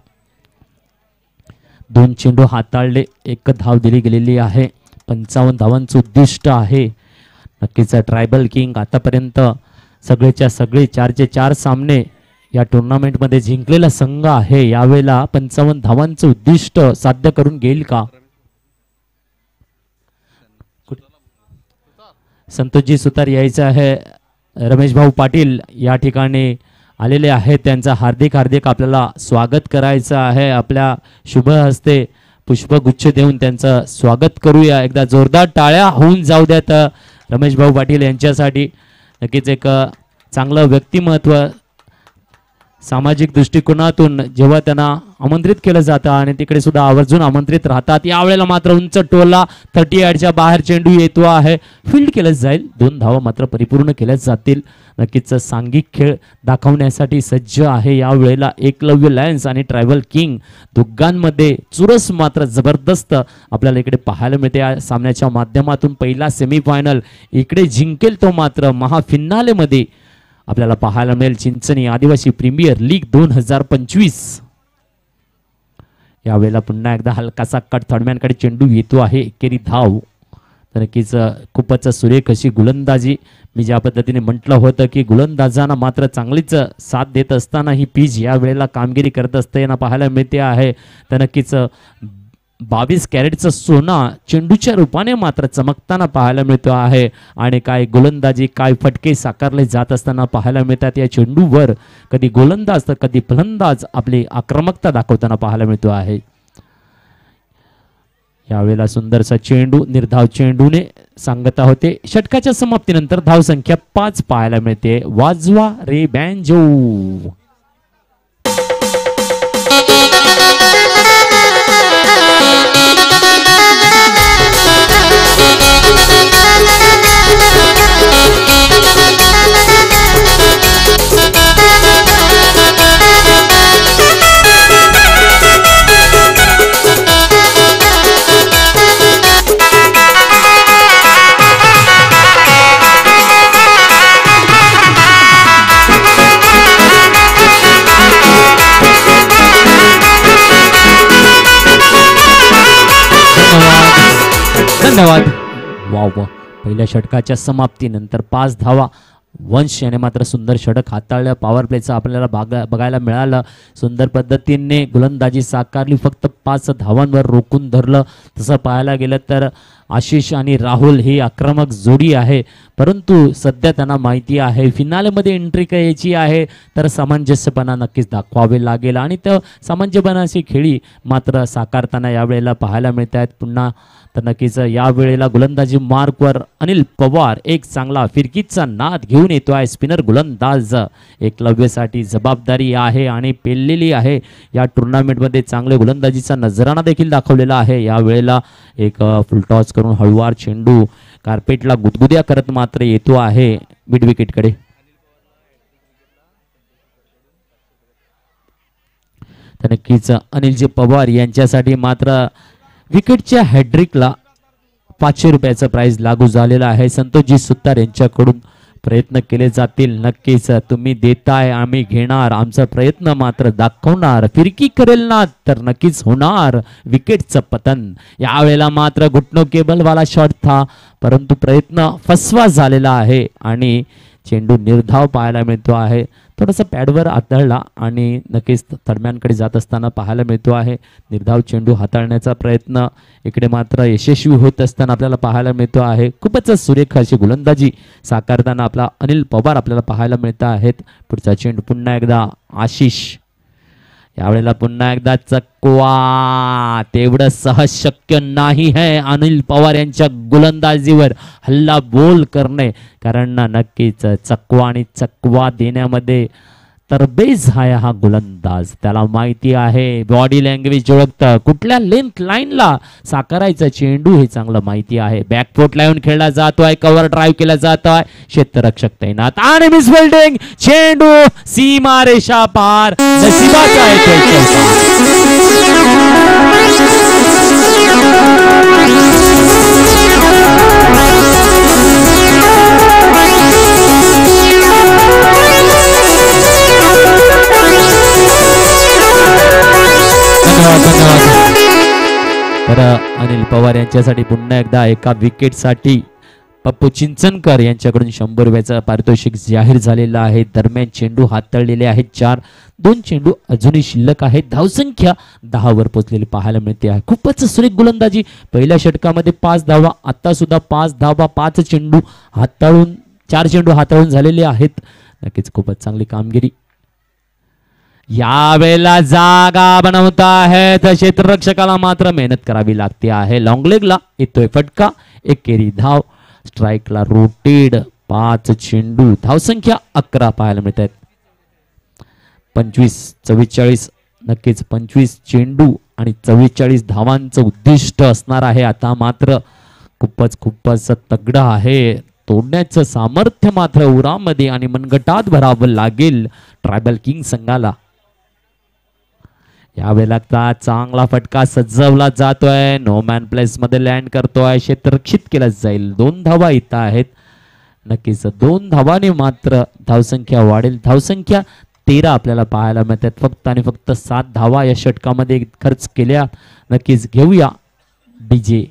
2 चेंडू हाताळले, 1 धाव दिली गेलेली आहे. 55 धावांचं उद्दिष्ट आहे. नक्कीच ट्रायबल किंग आतापर्यंत सगळेच्या सगळे 4चे 4 सामने या टुर्नामेंटमध्ये जिंकलेला संघ आहे. यावेळेला 55 धावांचं उद्दिष्ट साध्य करून घेईल का? संतोषजी सुतार यायचं आहे. रमेश भाऊ पाटील या ठिकाणी आलेले आहेत. त्यांचा हार्दिक आपल्याला स्वागत करायचं आहे. आपल्या शुभ हस्ते पुष्पगुच्छ देऊन त्यांचं स्वागत करूया. एकदा जोरदार टाळ्या होऊन जाऊ द्यात रमेश भाऊ पाटील यांच्यासाठी. नक्कीच एक चांगलं व्यक्तिमत्व, सामाजिक दृष्टिकोनातून जेव्हा त्यांना आमंत्रित केलं जातं आणि तिकडे सुद्धा आवर्जून आमंत्रित राहतात. यावेळेला मात्र उंच टोला 38च्या बाहेर चेंडू येतो आहे. फील्ड केलं जाईल. 2 धावा मात्र परिपूर्ण केल्या जातील. नक्कीच सांघिक खेळ दाखवण्यासाठी सज्ज आहे यावेळेला एकलव्य लायन्स आणि ट्रायबल किंग. दोघांमध्ये चुरस मात्र जबरदस्त आपल्याला इकडे पाहायला मिळते. या सामन्याच्या माध्यमातून पहिला सेमीफायनल इकडे जिंकेल तो मात्र महाफिनालेमध्ये आपल्याला पाहायला मिळेल. चिंचणी आदिवासी प्रीमियर लीग 2025. यावेळेला पुन्हा एकदा हलकासा कट थर्डमॅनकडे चेंडू येतो आहे. एकेरी धाव. तर नक्कीच खूपच सुरेख अशी गोलंदाजी. मी ज्या पद्धतीने म्हटलं होतं की गोलंदाजांना मात्र चांगलीच साथ देत असताना ही पिच या वेळेला कामगिरी करत असताना पाहायला मिळते आहे. तर नक्कीच 22 कॅरेटचं सोना चेंडूच्या रूपाने मात्र चमकताना पाहायला मिळतो आहे. आणि काय गोलंदाजी, काय फटके साकारले जात असताना पाहायला मिळतात या चेंडूवर. कधी गोलंदाज तर कधी फलंदाज आपली आक्रमकता दाखवताना पाहायला मिळतो आहे. यावेळेला सुंदरसा चेंडू, निर्धाव चेंडूने सांगता होते. षटकाच्या समाप्तीनंतर धावसंख्या 5 पाहायला मिळते. वाजवा रे बँजो. धन्यवाद. वाव, पहिल्या षटकाच्या समाप्तीनंतर 5 धावा. वंश याने मात्र सुंदर षटक हाताळलं. पॉवर प्लेचं आपल्याला बघायला मिळालं. सुंदर पद्धतीने गोलंदाजी साकारली. फक्त 5 धावांवर रोखून धरलं. तसं पाहायला गेलं तर आशिष आणि राहुल ही आक्रमक जोडी आहे. परंतु सध्या त्यांना माहिती आहे फिनालेमध्ये एंट्री करायची आहे तर सामंजस्यपणा नक्कीच दाखवावे लागेल. आणि त्या सामंजस्यपणाची खेळी मात्र साकारताना यावेळेला पाहायला मिळत आहेत. पुन्हा तर नक्कीच या वेळेला गोलंदाजी मार्कवर अनिल पवार एक चांगला फिरकीचा नाद घेऊन येतो आहे. स्पिनर गोलंदाज एकलव्यसाठी जबाबदारी आहे आणि पेललेली आहे. या टुर्नामेंटमध्ये चांगले गोलंदाजीचा नजराणा देखील दाखवलेला आहे. या वेळेला एक फुलटॉस करून हळुवार चेंडू कार्पेटला गुदगुद्या करत मात्र येतो आहे मिड विकेटकडे. तर नक्कीच अनिलजी पवार यांच्यासाठी मात्र विकेटच्या हॅड्रिकला 500 रुपयाचं प्राइज लागू झालेलं आहे. संतोषजी सुतार यांच्याकडून प्रयत्न केले जातील. नक्कीच तुम्ही देताय, आम्ही घेणार, आमचा प्रयत्न मात्र दाखवणार. फिरकी करेल ना तर नक्कीच होणार विकेटचं पतन. यावेळेला मात्र घुटनो केबलवाला शॉट था परंतु प्रयत्न फसवा झालेला आहे आणि चेंडू निर्धाव पाहायला मिळतो आहे. थोडासा पॅडवर आदळला आणि नक्कीच दरम्यानकडे जात असताना पाहायला मिळतो आहे. निर्धाव चेंडू हाताळण्याचा प्रयत्न इकडे मात्र यशस्वी होत असताना आपल्याला पाहायला मिळतो आहे. खूपच सुरेख अशी गोलंदाजी साकारताना आपला अनिल पवार आपल्याला पाहायला मिळत आहेत. पुढचा चेंडू पुन्हा एकदा आशिष. यावेळेला पुन्हा एकदा चकवा. तेवढं सहज शक्य नाही है अनिल पवार यांच्या गोलंदाजीवर हल्ला बोल करणे. कारण नक्कीच चकवा आणि चकवा देण्यामध्ये तरबेज आहे हा गोलंदाज. त्याला माहिती आहे, बॉडी लँग्वेज ओळखतं, कुठल्या लेंथ लाईनला साकारायचं चेंडू हे चांगलं माहिती आहे. बॅकफुट लावून खेळला जातोय, कव्हर ड्राईव्ह केला जातोय. क्षेत्ररक्षक तैनात आणि मिस फिल्डिंग. चेंडू सीमा रेषा पार. नशिबाचा आहे तर अनिल पवार यांच्यासाठी पुन्हा एकदा एका विकेटसाठी पप्पू चिंचनकर यांच्याकडून 100 रुपयाचं पारितोषिक जाहीर झालेलं आहे. दरम्यान चेंडू हाताळलेले आहेत 4. 2 चेंडू अजूनही शिल्लक आहेत. धावसंख्या 10 वर पोहोचलेली पाहायला मिळते आहे. खूपच सुरेख गोलंदाजी. पहिल्या षटकामध्ये 5 धावा, आता सुद्धा 5 धावा, 5 चेंडू हाताळून, 4 चेंडू हाताळून झालेले आहेत. नक्कीच खूपच चांगली कामगिरी. यावेळेला जागा बनवता आहे तर क्षेत्ररक्षकाला मात्र मेहनत करावी लागते आहे. लॉंग लेगला येतोय फटका. एकेरी धाव. स्ट्राईकला रोटेड. 5 चेंडू. धावसंख्या 11 पाहायला मिळत आहेत. 25-44. नक्कीच 25 चेंडू आणि 44 धावांचं उद्दिष्ट असणार आहे. आता मात्र खूपच तगडं आहे. तोडण्याचं सामर्थ्य मात्र उरामध्ये आणि मनगटात भरावं लागेल ट्रायबल किंग संघाला. यावेळेला चांगला फटका सजवला जातोय. नो मॅन प्लेस मध्ये लँड करतोय. क्षेत्ररक्षित केला जाईल. 2 धावा इथं आहेत. नक्कीच 2 धावाने मात्र धावसंख्या वाढेल. धावसंख्या 13 आपल्याला पाहायला मिळतात. फक्त आणि फक्त 7 धावा या षटकामध्ये खर्च केल्या. नक्कीच घेऊया डीजे.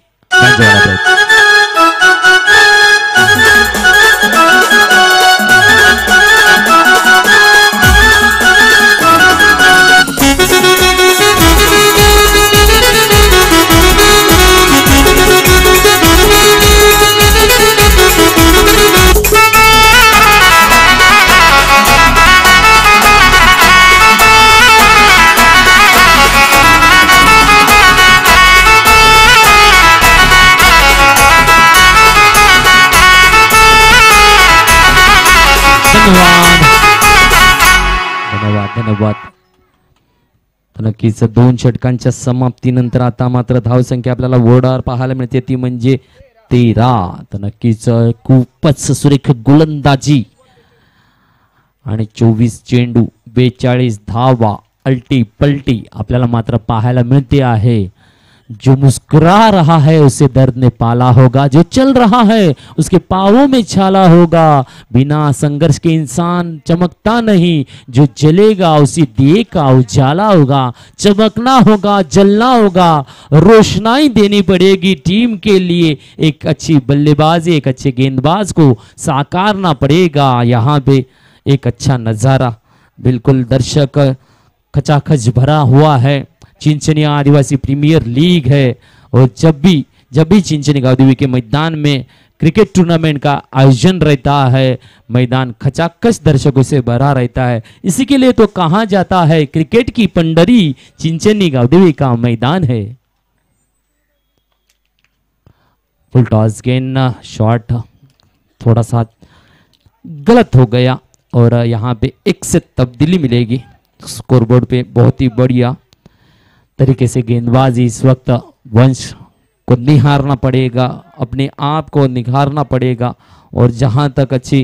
धन्यवाद. नक्कीच 2 षटकांच्या समाप्तीनंतर आता मात्र धावसंख्या आपल्याला बोर्डावर पाहायला मिळते ती म्हणजे 13. तर नक्कीच खूपच सुरेख गोलंदाजी आणि 24 चेंडू 42 धावा अल्टी पलटी आपल्याला मात्र पाहायला मिळते आहे. जो मुस्कुरा रहा है उसे दर्द ने पाला होगा, जो चल रहा है उसके पांवों में छाला होगा. बिना संघर्ष के इंसान चमकता नहीं, जो जलेगा उसी दिए का उजाला होगा. चमकना होगा, जलना होगा, रोशनाई देनी पड़ेगी टीम के लिए. एक अच्छी बल्लेबाजी, एक अच्छे गेंदबाज को साकारना पड़ेगा. यहाँ पे एक अच्छा नज़ारा, बिल्कुल दर्शक खचाखच भरा हुआ है. चिंचनिया आदिवासी प्रीमियर लीग है और जब भी चिंचनी गांव के मैदान में क्रिकेट टूर्नामेंट का आयोजन रहता है, मैदान खचाखच दर्शकों से भरा रहता है. इसी के लिए तो कहा जाता है क्रिकेट की पंडरी चिंचनी गांव का मैदान है. फुल टॉस गेंद, शॉट थोड़ा सा गलत हो गया और यहाँ पे 1 से तब्दीली मिलेगी स्कोरबोर्ड पे. बहुत ही बढ़िया तरीके से गेंदबाजी इस वक्त वंश को निहारना पड़ेगा, अपने आप को निखारना पड़ेगा और जहां तक अच्छी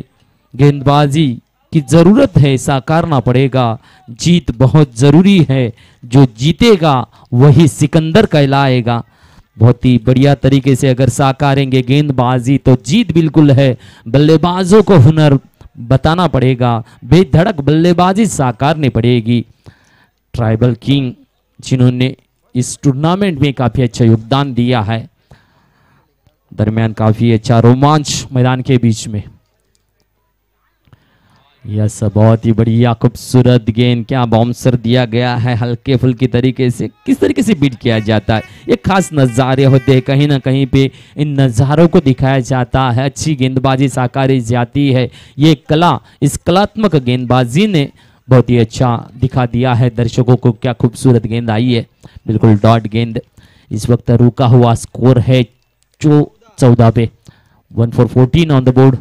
गेंदबाजी की जरूरत है साकारना पड़ेगा. जीत बहुत जरूरी है, जो जीतेगा वही सिकंदर कहलाएगा. बहुत ही बढ़िया तरीके से अगर साकारेंगे गेंदबाजी तो जीत बिल्कुल है. बल्लेबाजों को हुनर बताना पड़ेगा, बेधड़क बल्लेबाजी साकारनी पड़ेगी. ट्राइबल किंग जिन्होंने इस टूर्नामेंट में काफी अच्छा योगदान दिया है, दरमियान काफी अच्छा रोमांच मैदान के बीच में. यस, बहुत ही बढ़िया खूबसूरत गेंद, क्या बाउंसर दिया गया है हल्के फुल्के तरीके से. किस तरीके से बीट किया जाता है, ये खास नज़ारे होते हैं, कहीं ना कहीं पे इन नज़ारों को दिखाया जाता है. अच्छी गेंदबाजी साकारी जाती है. ये कला, इस कलात्मक गेंदबाजी ने बहुत ही अच्छा दिखा दिया है दर्शकों को. क्या खूबसूरत गेंद आई है, बिल्कुल डॉट गेंद. इस वक्त रुका हुआ स्कोर है 14 पे, 1 for 14 ऑन द बोर्ड.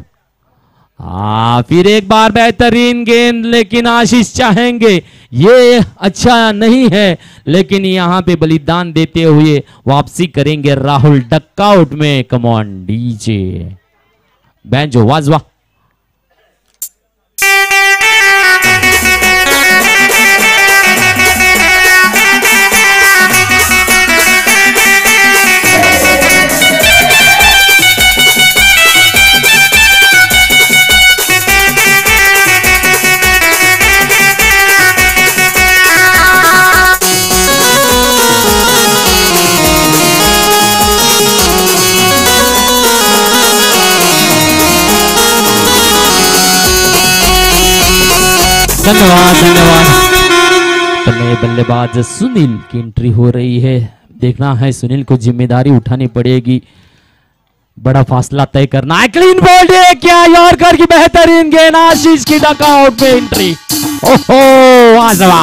फिर एक बार बेहतरीन गेंद, लेकिन आशीष चाहेंगे ये अच्छा नहीं है, लेकिन यहाँ पे बलिदान देते हुए वापसी करेंगे राहुल डकआउट में. कम ऑन डीजे बैंजो वाजवा. धन्यवाद. तो नए बल्लेबाज सुनील की एंट्री हो रही है. देखना है सुनील को जिम्मेदारी उठानी पड़ेगी, बड़ा फासला तय करना है. क्लीन बोल्ड है क्या, यॉर्कर की बेहतरीन गेंद, आशीष की डकआउट में एंट्री. ओहो आजवा.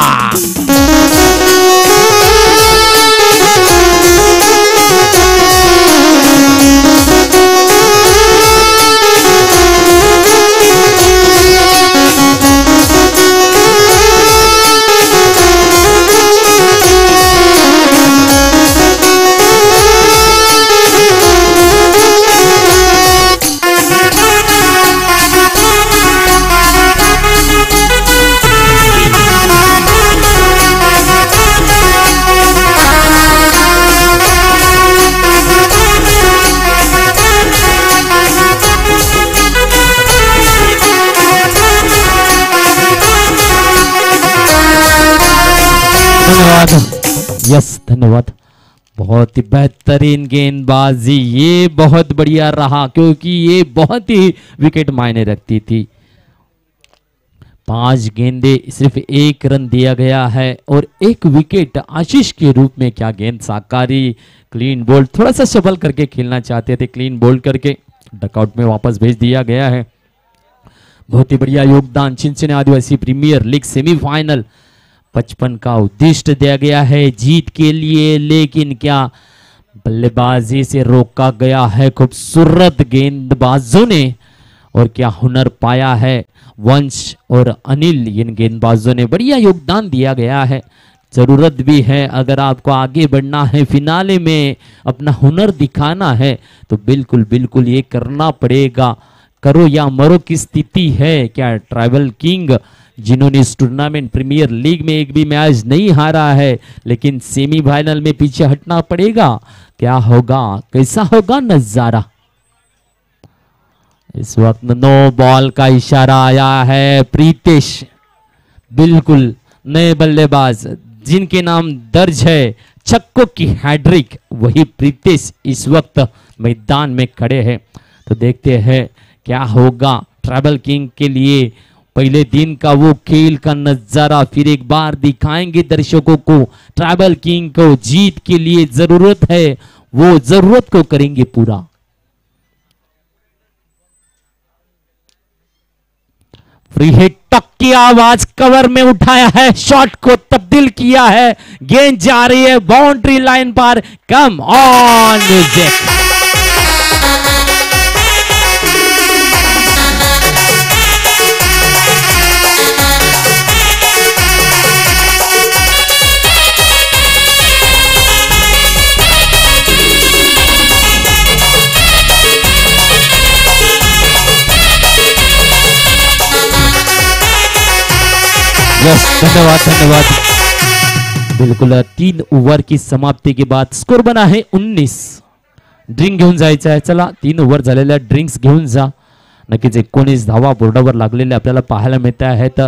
धन्यवाद. यस, धन्यवाद. बहुत ही बेहतरीन गेंदबाजी, ये बहुत बढ़िया रहा क्योंकि ये बहुत ही विकेट मायने रखती थी। 5 गेंदे सिर्फ 1 रन दिया गया है और 1 विकेट आशीष के रूप में। क्या गेंद साकारी, क्लीन बोल्ड, थोड़ा सा शफल करके खेलना चाहते थे, क्लीन बोल्ड करके डकआउट में वापस भेज दिया गया है। बहुत ही बढ़िया योगदान चिंचिनी आदिवासी प्रीमियर लीग सेमीफाइनल 55 का उद्दिष्ट दिया गया है जीत के लिए, लेकिन क्या बल्लेबाजी से रोका गया है खूबसूरत गेंदबाजों ने और क्या हुनर पाया है वंश और अनिल, इन गेंदबाजों ने बढ़िया योगदान दिया गया है। जरूरत भी है, अगर आपको आगे बढ़ना है, फिनाले में अपना हुनर दिखाना है तो बिल्कुल बिल्कुल ये करना पड़ेगा। करो या मरो की स्थिति है। क्या ट्राइबल किंग जिन्होंने इस टूर्नामेंट प्रीमियर लीग में एक भी मैच नहीं हारा है, लेकिन सेमीफाइनल में पीछे हटना पड़ेगा। क्या होगा, कैसा होगा नजारा। इस वक्त नो बॉल का इशारा आया है। प्रीतेश, बिल्कुल नए बल्लेबाज जिनके नाम दर्ज है छक्कों की हैट्रिक, वही प्रीतेश इस वक्त मैदान में खड़े हैं। तो देखते हैं क्या होगा ट्राइबल किंग के लिए। पहले दिन का वो खेल का नजारा फिर एक बार दिखाएंगे दर्शकों को। ट्राइबल किंग को जीत के लिए जरूरत है, वो जरूरत को करेंगे पूरा। फ्री हिट, टक की आवाज, कवर में उठाया है, शॉट को तब्दील किया है, गेंद जा रही है boundary line per. Come on music. धन्यवाद धन्यवाद। बिल्कुल 3 ओव्हर की समाप्ती के बाद स्कोर बना है 19। ड्रिंक घेऊन जायचं आहे, चला 3 ओव्हर झालेल्या ड्रिंक्स घेऊन जा। नक्कीच 19 धावा बोर्डावर लागलेले आपल्याला पाहायला मिळत आहेत।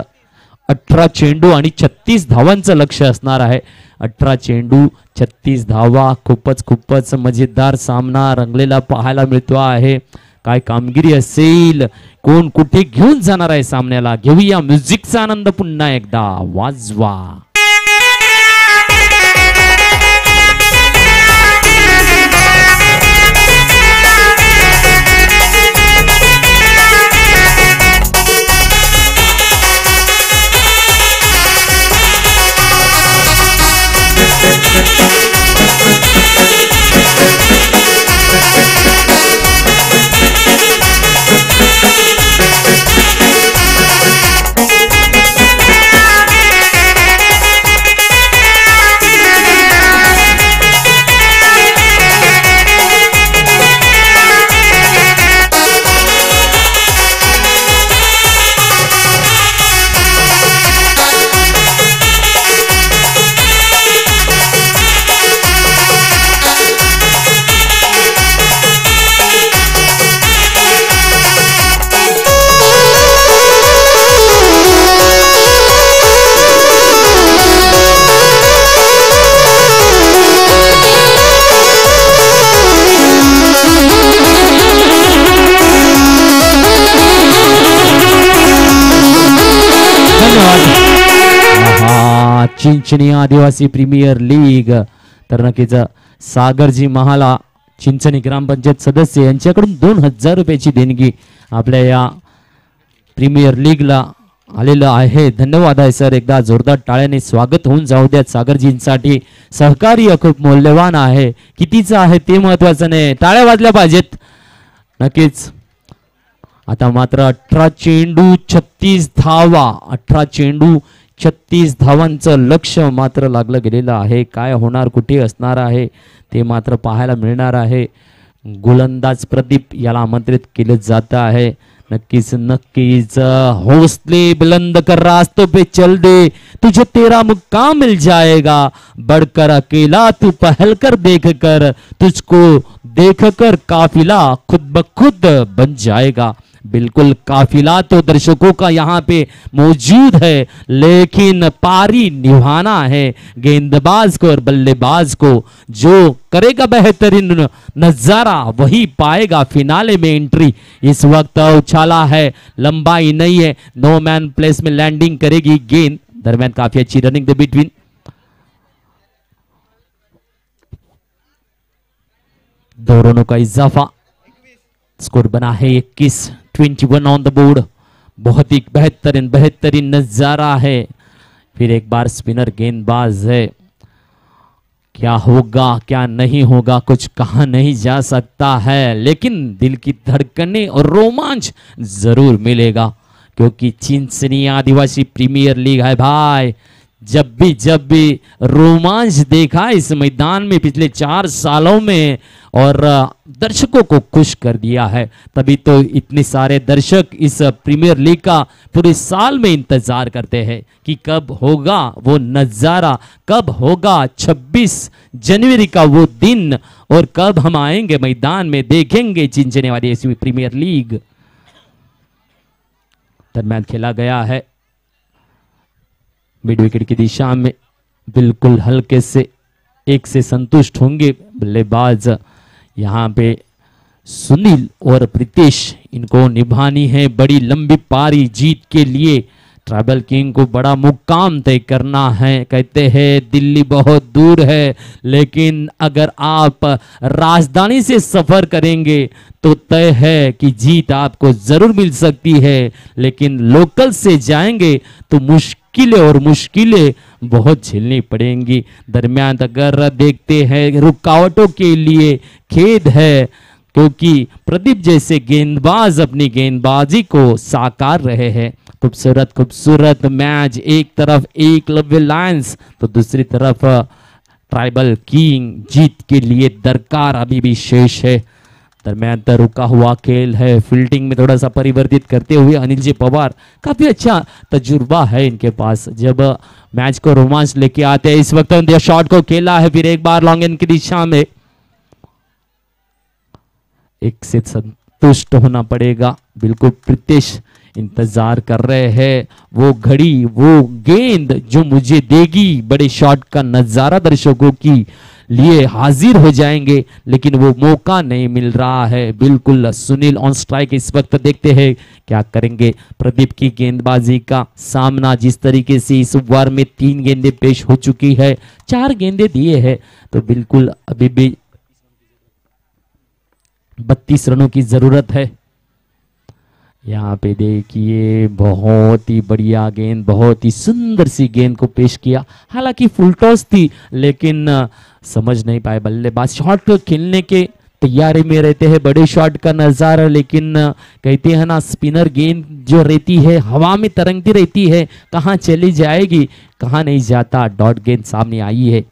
18 चेंडू आणि 36 धावांचं लक्ष असणार आहे। 18 चेंडू 36 धावा, खूपच मजेदार सामना रंगलेला पाहायला मिळतो आहे। काय कामगिरी असेल, कोण कुठे घेऊन जाणार आहे सामन्याला, घेऊया म्युझिकचा आनंद पुन्हा एकदा वाजवा। चिंचणी आदिवासी प्रीमियर लीग, तर नक्कीच सागरजी महाला चिंचणी ग्रामपंचायत सदस्य यांच्याकडून 2000 रुपयाची देणगी आपल्या या प्रीमियर लीगला आलेलं आहे। धन्यवाद आहे सर, एकदा जोरदार टाळ्याने स्वागत होऊन जाऊ द्यात सागरजींसाठी। सहकार्य खूप मौल्यवान आहे, कितीचं आहे ते महत्वाचं नाही, टाळ्या वाजल्या पाहिजेत। नक्कीच आता मात्र 18 चेंडू 36 धावा, 18 चेंडू 36 धावांचं लक्ष मात्र लागलं गेलेलं आहे। काय होणार, कुठे असणार आहे ते मात्र पाहायला मिळणार आहे। गोलंदाज प्रदीप याला आमंत्रित केलं जात आहे। नक्कीच हौसले बुलंद कर, रास्तों पे चल दे, तुझे तेरा मुकाम मिल जाएगा, बढ़कर अकेला तू पहल कर, देख कर तुझको देख कर काफिला खुद ब खुद बन जाएगा। बिल्कुल काफिला तो दर्शकों का यहाँ पे मौजूद है, लेकिन पारी निभाना है गेंदबाज को और बल्लेबाज को। जो करेगा बेहतरीन नजारा वही पाएगा फिनाले में एंट्री। इस वक्त उछाला है, लंबाई नहीं है, नो मैन प्लेस में लैंडिंग करेगी गेंद। दरमियान काफी अच्छी रनिंग द बिटवीन। दोनों का इजाफा, स्कोर बना है 21 ऑन द बोर्ड। बहुत ही बेहतरीन नजारा है। फिर एक बार स्पिनर गेंदबाज है, क्या होगा क्या नहीं होगा कुछ कहा नहीं जा सकता है, लेकिन दिल की धड़कने और रोमांच जरूर मिलेगा, क्योंकि चिंचनी आदिवासी प्रीमियर लीग है भाई। जब भी रोमांच देखा इस मैदान में पिछले 4 सालों में और दर्शकों को खुश कर दिया है, तभी तो इतने सारे दर्शक इस प्रीमियर लीग का पूरे साल में इंतजार करते हैं कि कब होगा वो नज़ारा, कब होगा 26 जनवरी का वो दिन और कब हम आएंगे मैदान में देखेंगे चिंचने वाली प्रीमियर लीग। दरमियान खेला गया है मिड विकेट की दिशा में, बिल्कुल हल्के से एक से संतुष्ट होंगे बल्लेबाज। यहाँ पे सुनील और प्रीतेश, इनको निभानी है बड़ी लंबी पारी जीत के लिए। ट्राइबल किंग को बड़ा मुकाम तय करना है। कहते हैं दिल्ली बहुत दूर है, लेकिन अगर आप राजधानी से सफर करेंगे तो तय है कि जीत आपको जरूर मिल सकती है, लेकिन लोकल से जाएंगे तो मुश्किलें बहुत झेलनी पड़ेंगी। दरमियान अगर देखते हैं रुकावटों के लिए खेद है, क्योंकि प्रदीप जैसे गेंदबाज अपनी गेंदबाजी को साकार रहे हैं। खूबसूरत मैच, एक तरफ एकलव्य लायंस तो दूसरी तरफ ट्राइबल किंग जीत के लिए दरकार अभी भी शेष है। दरमियान रुका हुआ खेल है, फील्डिंग में थोड़ा सा परिवर्तित करते हुए अनिल जी पवार, काफी अच्छा तजुर्बा है इनके पास जब मैच को रोमांच लेके आते हैं। इस वक्त शॉट को खेला है, फिर एक बार लॉन्ग इन की दिशा में, एक से संतुष्ट होना पड़ेगा। बिल्कुल प्रीतेश इंतजार कर रहे हैं, वो घड़ी वो गेंद जो मुझे देगी, बड़े शॉट का नजारा दर्शकों की लिए हाजिर हो जाएंगे, लेकिन वो मौका नहीं मिल रहा है। बिल्कुल सुनील ऑन स्ट्राइक। इस वक्त देखते हैं क्या करेंगे प्रदीप की गेंदबाजी का सामना। जिस तरीके से इस ओवर में 3 गेंदें पेश हो चुकी है, 4 गेंदें दिए हैं, तो बिल्कुल अभी भी 32 रनों की जरूरत है। यहाँ पे देखिए बहुत ही बढ़िया गेंद, बहुत ही सुंदर सी गेंद को पेश किया। हालांकि फुल टॉस थी, लेकिन समझ नहीं पाए बल्लेबाज। शॉट खेलने के तैयारी में रहते हैं, बड़े शॉट का नजारा, लेकिन कहते हैं ना स्पिनर गेंद जो रहती है हवा में तरंगती रहती है, कहाँ चली जाएगी कहाँ नहीं जाता। डॉट गेंद सामने आई है।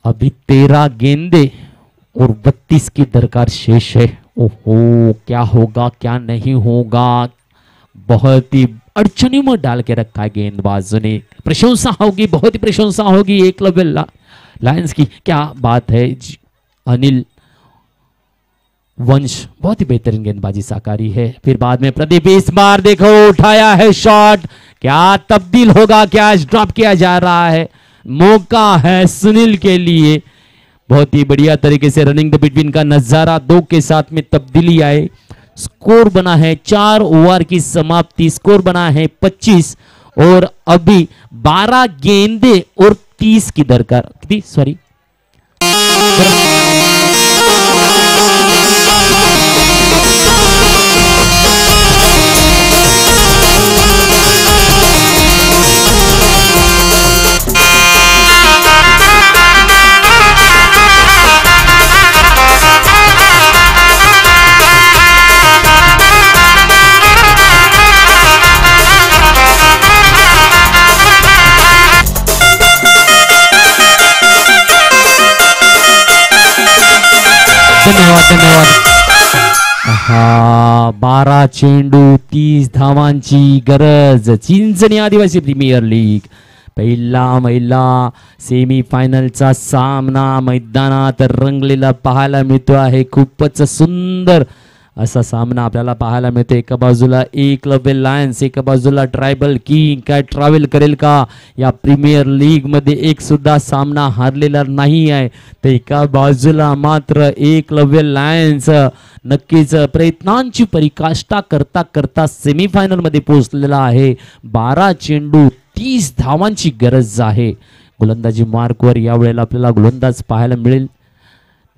अभी 13 गेंदे और 32 की दरकार शेष है। ओहो, क्या होगा क्या नहीं होगा, बहुत ही अड़चनी में डाल के रखा है गेंदबाजों ने। प्रशंसा होगी, बहुत ही प्रशंसा होगी एकलव्य लायंस की। क्या बात है, अनिल वंश बहुत ही बेहतरीन गेंदबाजी साकारी है। फिर बाद में प्रदीप, इस बार देखो उठाया है शॉट, क्या तब्दील होगा, क्या ड्रॉप किया जा रहा है, मौका है सुनील के लिए। बहुत ही बढ़िया तरीके से रनिंग द बिटवीन का नजारा, 2 के साथ में तब्दीली आए। स्कोर बना है 4 ओवर की समाप्ति, स्कोर बना है 25 और अभी 12 गेंदे और 30 की दरकार, सॉरी धन्यवाद। हा, 12 चेंडू 30 धावांची गरज चिंचणी आदिवासी प्रीमियर लीग महिला सेमी फायनलचा सामना मैदानात रंगलेला पाहायला मिळतो आहे। खूपच सुंदर असा सामना आपल्याला पाहायला मिळतो। एका बाजूला एकलव्य लायन्स, एका बाजूला ट्रायबल किंग। काय ट्रॅव्हल करेल का या प्रीमियर लीग मध्ये एक सुद्धा सामना हारलेला नाही आहे, तर एका बाजूला मात्र एकलव्य लायन्स नक्कीच प्रयत्नांची पराकाष्ठा करता करता सेमीफायनल मध्ये पोहोचलेला आहे। 12 चेंडू 30 धावांची गरज आहे। गोलंदाजी मार्कवर यावेळेला आपल्याला गोलंदाज पाहायला मिळेल।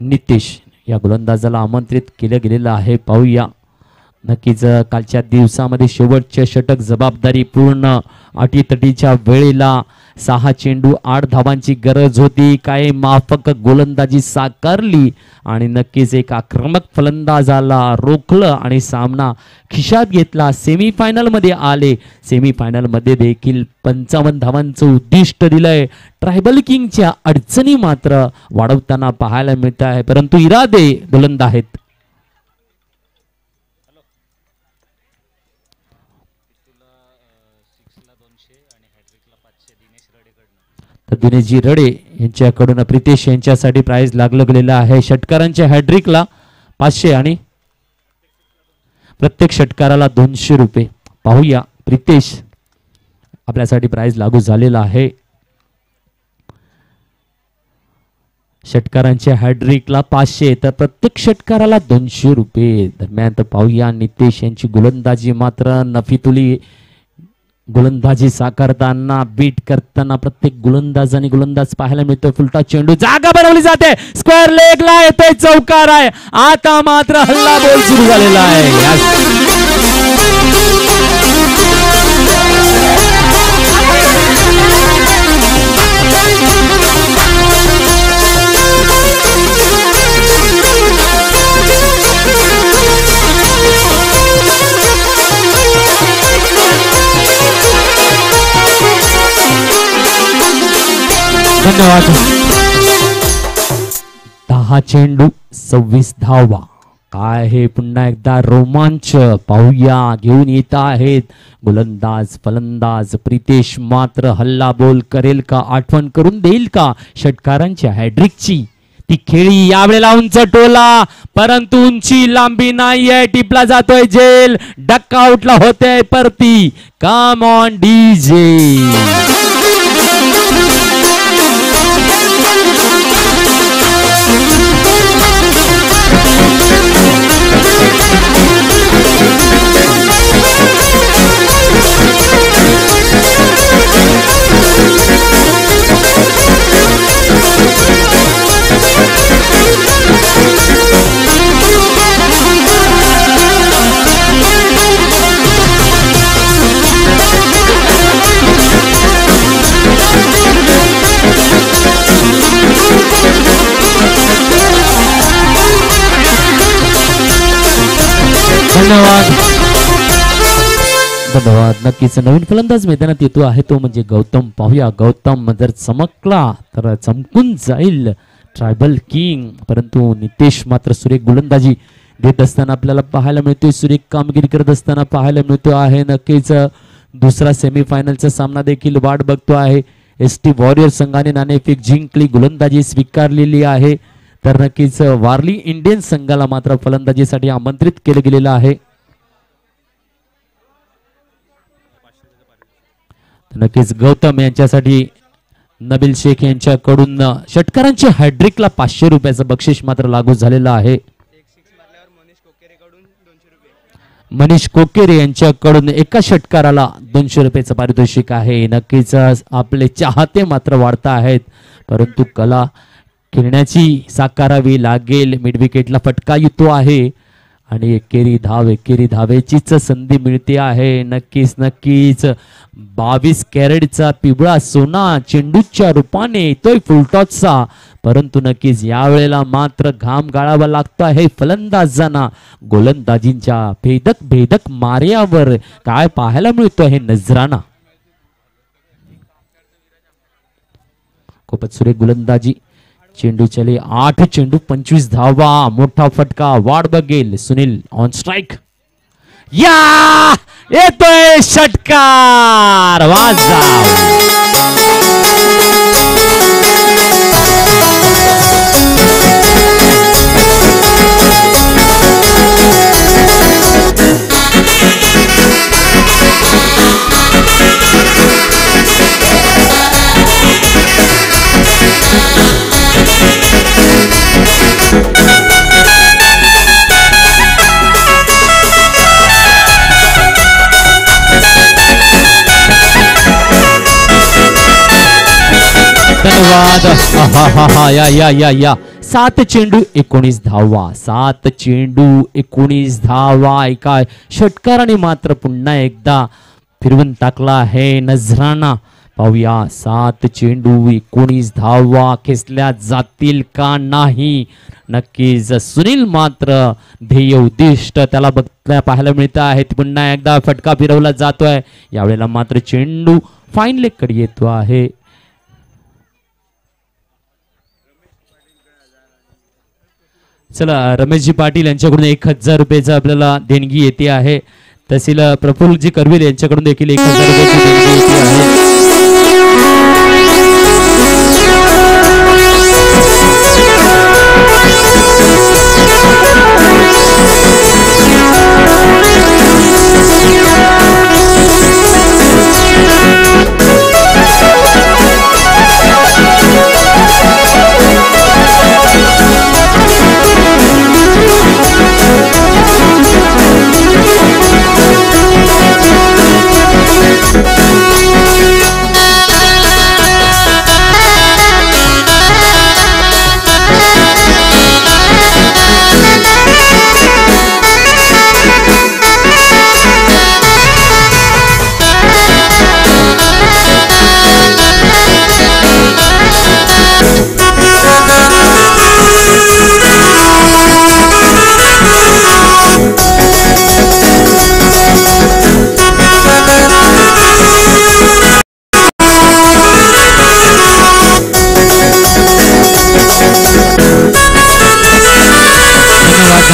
नितेश या गोलंदाजाला आमंत्रित केलं गेलेलं आहे, पाहूया। नक्कीच कालच्या दिवसामध्ये शेवटचे षटक जबाबदारी पूर्ण अटीतटीच्या वेळेला 6 चेंडू 8 धावांची गरज होती। काय माफक गोलंदाजी साकारली आणि नक्कीच एक आक्रमक फलंदाजाला रोखलं आणि सामना खिशात घेतला। सेमीफायनल मध्ये आले। सेमीफायनल मध्ये देखील 55 धावांचं उद्दिष्ट दिलंय। ट्रायबल किंगच्या अडचणी मात्र वाढवताना पाहायला मिळत आहे, परंतु इरादे बुलंद आहेत। दिनेशजी रडे यांच्याकडून प्रितेश यांच्यासाठी प्राइज लागलं गेलेलं आहे। षटकारांच्या हॅड्रिकला 500 आणि प्रत्येक षटकाराला 200 रुपये। पाहूया, प्रितेश आपल्यासाठी प्राइज लागू झालेला आहे। षटकारांच्या हॅड्रिकला 500 तर प्रत्येक षटकाराला 200 रुपये। दरम्यान तर पाहूया नितेश यांची गोलंदाजी मात्र नफीतुली गोलंदाजी साकारताना बीट करताना प्रत्येक गोलंदाजाने गोलंदाज पाहायला मिळतो। फुलटा चेंडू जागा बनवली जाते, स्क्वेअर लेगला येतोय, चौकार आहे। आता मात्र हल्ला बॉल सुरू झालेला आहे। धन्यवाद। 10 चेंडू 26 धावा। काय हे पुन्हा एकदा रोमांच पाहूया। घेऊन येत आहेत गोलंदाज फलंदाज। प्रितेश मात्र हल्ला बोल करेल का, आठवण करून देईल का षटकारांच्या हॅड्रिकची? ती खेळी यावेळेला उंच टोला, परंतु उंची लांबी नाहीये, टिपला जातोय जेल, डकआउटला होते परती। Come on DJ. धन्यवाद धन्यवाद। नक्कीच नवीन फलंदाज मैदानात येतो आहे तो म्हणजे गौतम। पाहूया, गौतम जर चमकला तर चमकून जाईल ट्रायबल किंग, परंतु नितेश मात्र सुरेख गोलंदाजी देत असताना आपल्याला पाहायला मिळतोय, सुरेख कामगिरी करत असताना पाहायला मिळतो आहे। नक्कीच दुसरा सेमीफायनलचा सामना देखील वाट बघतो आहे। एसटी वॉरियर संघाने नाणेफेक जिंकली, गोलंदाजी स्वीकारलेली आहे, तर नक्कीच वारली इंडियन संघाला मात्र फलंदाजीसाठी आमंत्रित केलं गेलेलं आहे। नक्कीच गौतम यांच्यासाठी नबील शेख यांच्याकडून षटकारांच्या हॅड्रिकला 500 रुपयाचं बक्षीस मात्र लागू झालेलं आहे। मनीष कोकेरे यांच्याकडून एका षटकाराला 200 रुपयाचं पारितोषिक आहे। नक्कीच आपले चाहते मात्र वाढत आहेत, परंतु कला खेळण्याची साकारावी लागेल। मिड विकेटला फटका येतो आहे आणि एकेरी धावेचीच संधी मिळते आहे। नक्कीच नक्कीच 22 कॅरेटचा पिवळा सोना चेंडूच्या रूपाने येतोय फुलटॉसचा, परंतु नक्कीच यावेळेला मात्र घाम गाळावा लागतो आहे फलंदाजांना। गोलंदाजींच्या भेदक मार्यावर काय पाहायला मिळतो आहे नजराना। खूपच सुरेख गोलंदाजी। चेंडू चले 8 चेंडू 25 धावा। मोठा फटका वाट बघेल सुनील ऑन स्ट्राइक। या येतोय षटकार, वाजा। धन्यवाद। या 7 चेंडू 19 धावा, 7 चेंडू 19 धावा। एका षटकाराने मात्र पुन्हा एकदा फिरवून टाकला आहे नजराणा। पाहूया 7 चेंडू 19 धावा खेचल्या जातील का नाही। नक्कीच सुनील मात्र ध्येय उद्दिष्ट त्याला बघता पाहायला मिळत आहे। पुन्हा एकदा फटका फिरवला जातोय, यावेळेला मात्र चेंडू फाईन लेग कडे येतो आहे। चला रमेशजी पाटील यांच्याकडून 1000 रुपयाचा आपल्याला देणगी येते आहे। तहसील प्रफुल्लजी करवीर यांच्याकडून देखील 1000 रुपयाची देणगी येते आहे।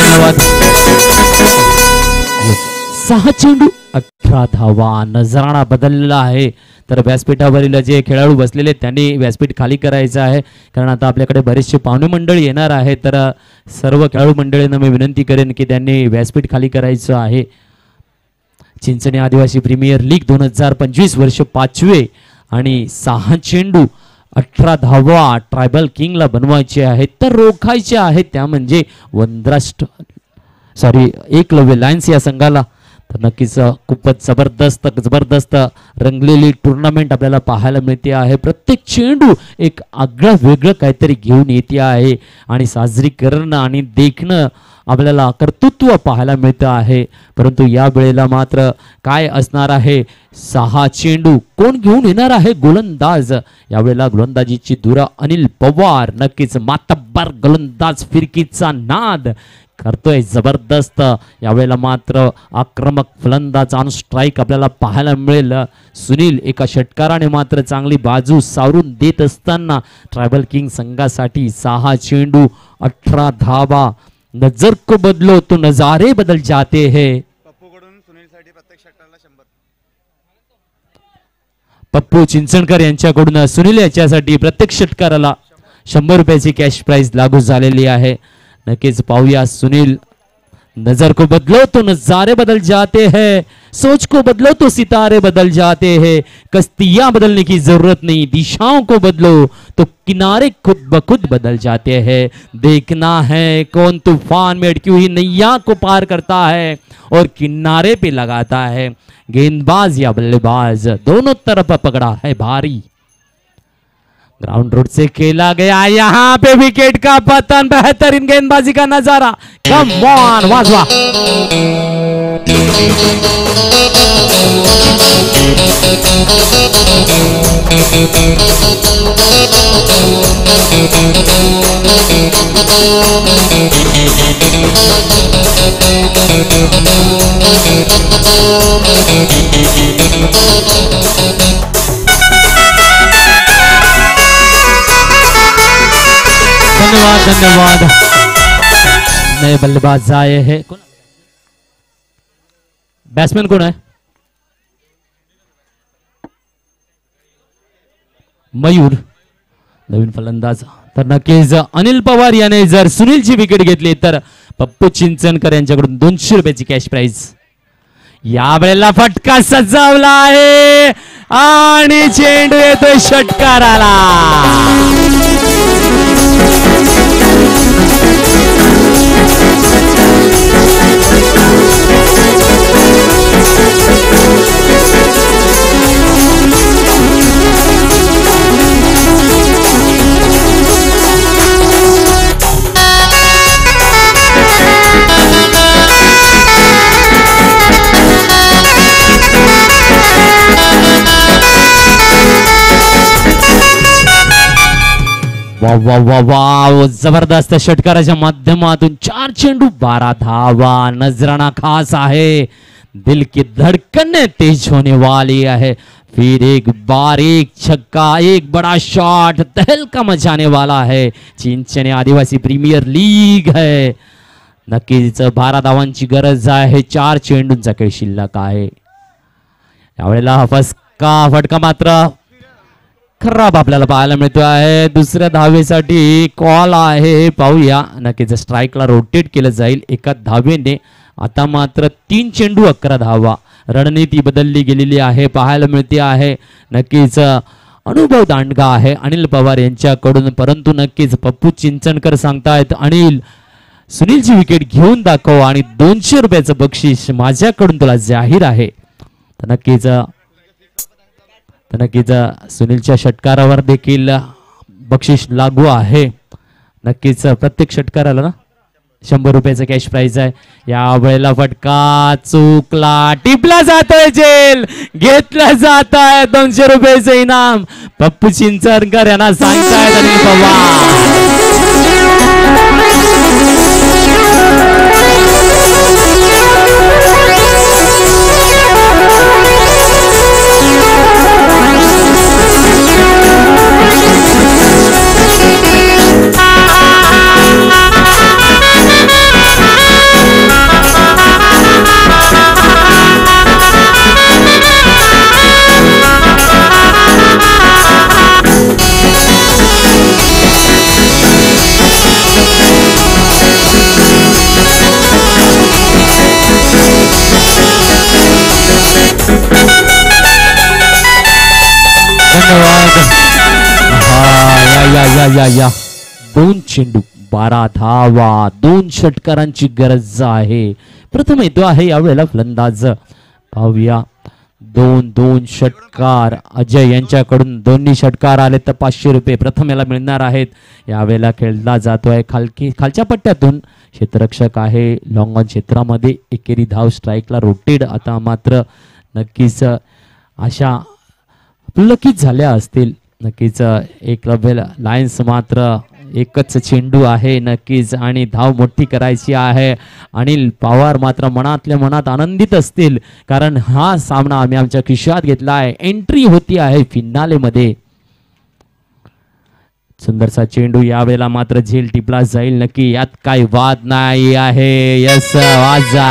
धन्यवाद। 6 चेंडू 18 धावा। नजराणा बदललेला आहे, तर व्यासपीठावरील जे खेळाडू बसलेले त्यांनी व्यासपीठ खाली करायचं आहे, कारण आता आपल्याकडे बरेचसे पाहुणे मंडळी येणार आहे। तर सर्व खेळाडू मंडळींना मी विनंती करेन की त्यांनी व्यासपीठ खाली करायचं आहे। चिंचणी आदिवासी प्रीमियर लीग 2025 वर्ष 5वे आणि 6 चेंडू 18 धावा ट्रायबल किंगला बनवायचे आहेत, तर रोखायचे आहेत त्या म्हणजे एकलव्य लायन्स या संघाला। तर नक्कीच खूपच जबरदस्त रंगलेली टुर्नामेंट आपल्याला पाहायला मिळते आहे। प्रत्येक चेंडू एक आगळं वेगळं काहीतरी घेऊन येते आहे आणि साजरी करणं आणि देखणं आपल्याला कर्तृत्व पाहायला मिळतं आहे। परंतु या वेळेला मात्र काय असणार आहे, 6 चेंडू कोण घेऊन येणार आहे गोलंदाज। यावेळेला गोलंदाजीची धुरा अनिल पवार, नक्कीच मातब्बर गोलंदाज फिरकीचा नाद करतोय जबरदस्त। यावेळेला मात्र आक्रमक फलंदाज ऑन स्ट्राईक आपल्याला पाहायला मिळेल। सुनील एका षटकाराने मात्र चांगली बाजू सावरून देत असताना ट्रायबल किंग संघासाठी 6 चेंडू 18 धावा। नजर को बदलो तो नजारे बदल जाते हैं। पप्पू चिंचणकर यांच्याकडून सुनील याच्यासाठी प्रत्येक षटकाराला 100 रुपयाची कॅश प्राइज लागू झालेली आहे। नक्कीच पाहूया सुनील। नजर को बदलो तो नजारे बदल जाते हैं, सोच को बदलो तो सितारे बदल जाते हैं, कश्तियां बदलने की जरूरत नहीं, दिशाओं को बदलो तो किनारे खुद ब खुद बदल जाते हैं। देखना है कौन तूफान में अटकी हुई नैया को पार करता है और किनारे पे लगाता है। गेंदबाज या बल्लेबाज दोनों तरफ पकड़ा है भारी। ग्राउंड रूट से खेला गया, यहाँ पे विकेट का पतन, बेहतरीन गेंदबाजी का नजारा। कम ऑन वाजवा। धन्यवाद। नए बल्लेबाज आए हैं। बैट्समैन कौन है? मयूर नवीन फलंदाज. तर नक्कीच अनिल पवार याने जर सुनीलची विकेट घेतली तर पप्पू चिंचनकर यांच्याकडून 200 रुपयाची कॅश प्राइज. यावेळेला फटका सजवला आहे आणि चेंडू येतोय षटकाराला. वा वा वा वा जबरदस्त षटकाराच्या माध्यमातून 4 चेंडू 12 धावा. नजराना खास आहे, दिल की धड़कन तेज होने वाली है. फिर एक बार एक छक्का, एक बड़ा शॉट तहलका मचाने वाला है. चिंचने आदिवासी प्रीमियर लीग है. नक्कीच 12 धावांची गरज आहे. 4 चेंडूंचा खेळ शिल्लक आहे. यावेळेला फटका मात्र खराब आपल्याला पाहायला मिळतो आहे. दुसऱ्या धावेसाठी कॉल आहे, पाहूया. नक्कीच स्ट्राईकला रोटेट केलं जाईल एका धावेने. आता मात्र 3 चेंडू 11 धावा. रणनीती बदलली गेलेली आहे पाहायला मिळते आहे. नक्कीच अनुभव दांडगा आहे अनिल पवार यांच्याकडून, परंतु नक्कीच पप्पू चिंचनकर सांगतायत अनिल सुनीलची विकेट घेऊन दाखव आणि 200 रुपयाचं बक्षीस माझ्याकडून तुला जाहीर आहे. तर नक्कीच सुनीलच्या षटकारावर देखील बक्षीस लागू आहे. नक्कीच प्रत्येक षटकाराला ना 100 रुपयाचं कॅश प्राइज आहे. या वेळेला फटका चुकला, टिपला जातोय जेल, घेतलं जात आहे 200 रुपयाचं इनाम. पप्पू चिंचनकर यांना सांगतायत अनिल पवार. या 2 चेंडू 12 धावा, 2 षटकारांची गरज आहे. प्रथम येतो आहे यावेळेला फलंदाज, पाहूया. 2 षटकार अजय यांच्याकडून. दोन्ही षटकार आले तर 500 रुपये प्रथम याला मिळणार आहेत. यावेळेला खेळला जातोय खालच्या पट्ट्यातून. क्षेत्ररक्षक आहे लॉंग ऑन क्षेत्रामध्ये. एकेरी धाव स्ट्राईकला रोटेड. आता मात्र नक्कीच अशा पुलकित झाल्या असतील. नक्कीच एकलव्य लायन्स मात्र एकच चेंडू आहे नक्कीच आणि धाव मोठी करायची आहे. अनिल पवार मात्र मनातल्या मनात आनंदित असतील, कारण हा सामना आम्ही आमच्या खिशात घेतला आहे. एंट्री होती आहे फिनाले मध्ये. सुंदरसा चेंडू. यावेळेला मात्र झेल टिपला जाईल नक्की, यात काही वाद नाही आहे. यस वाजा.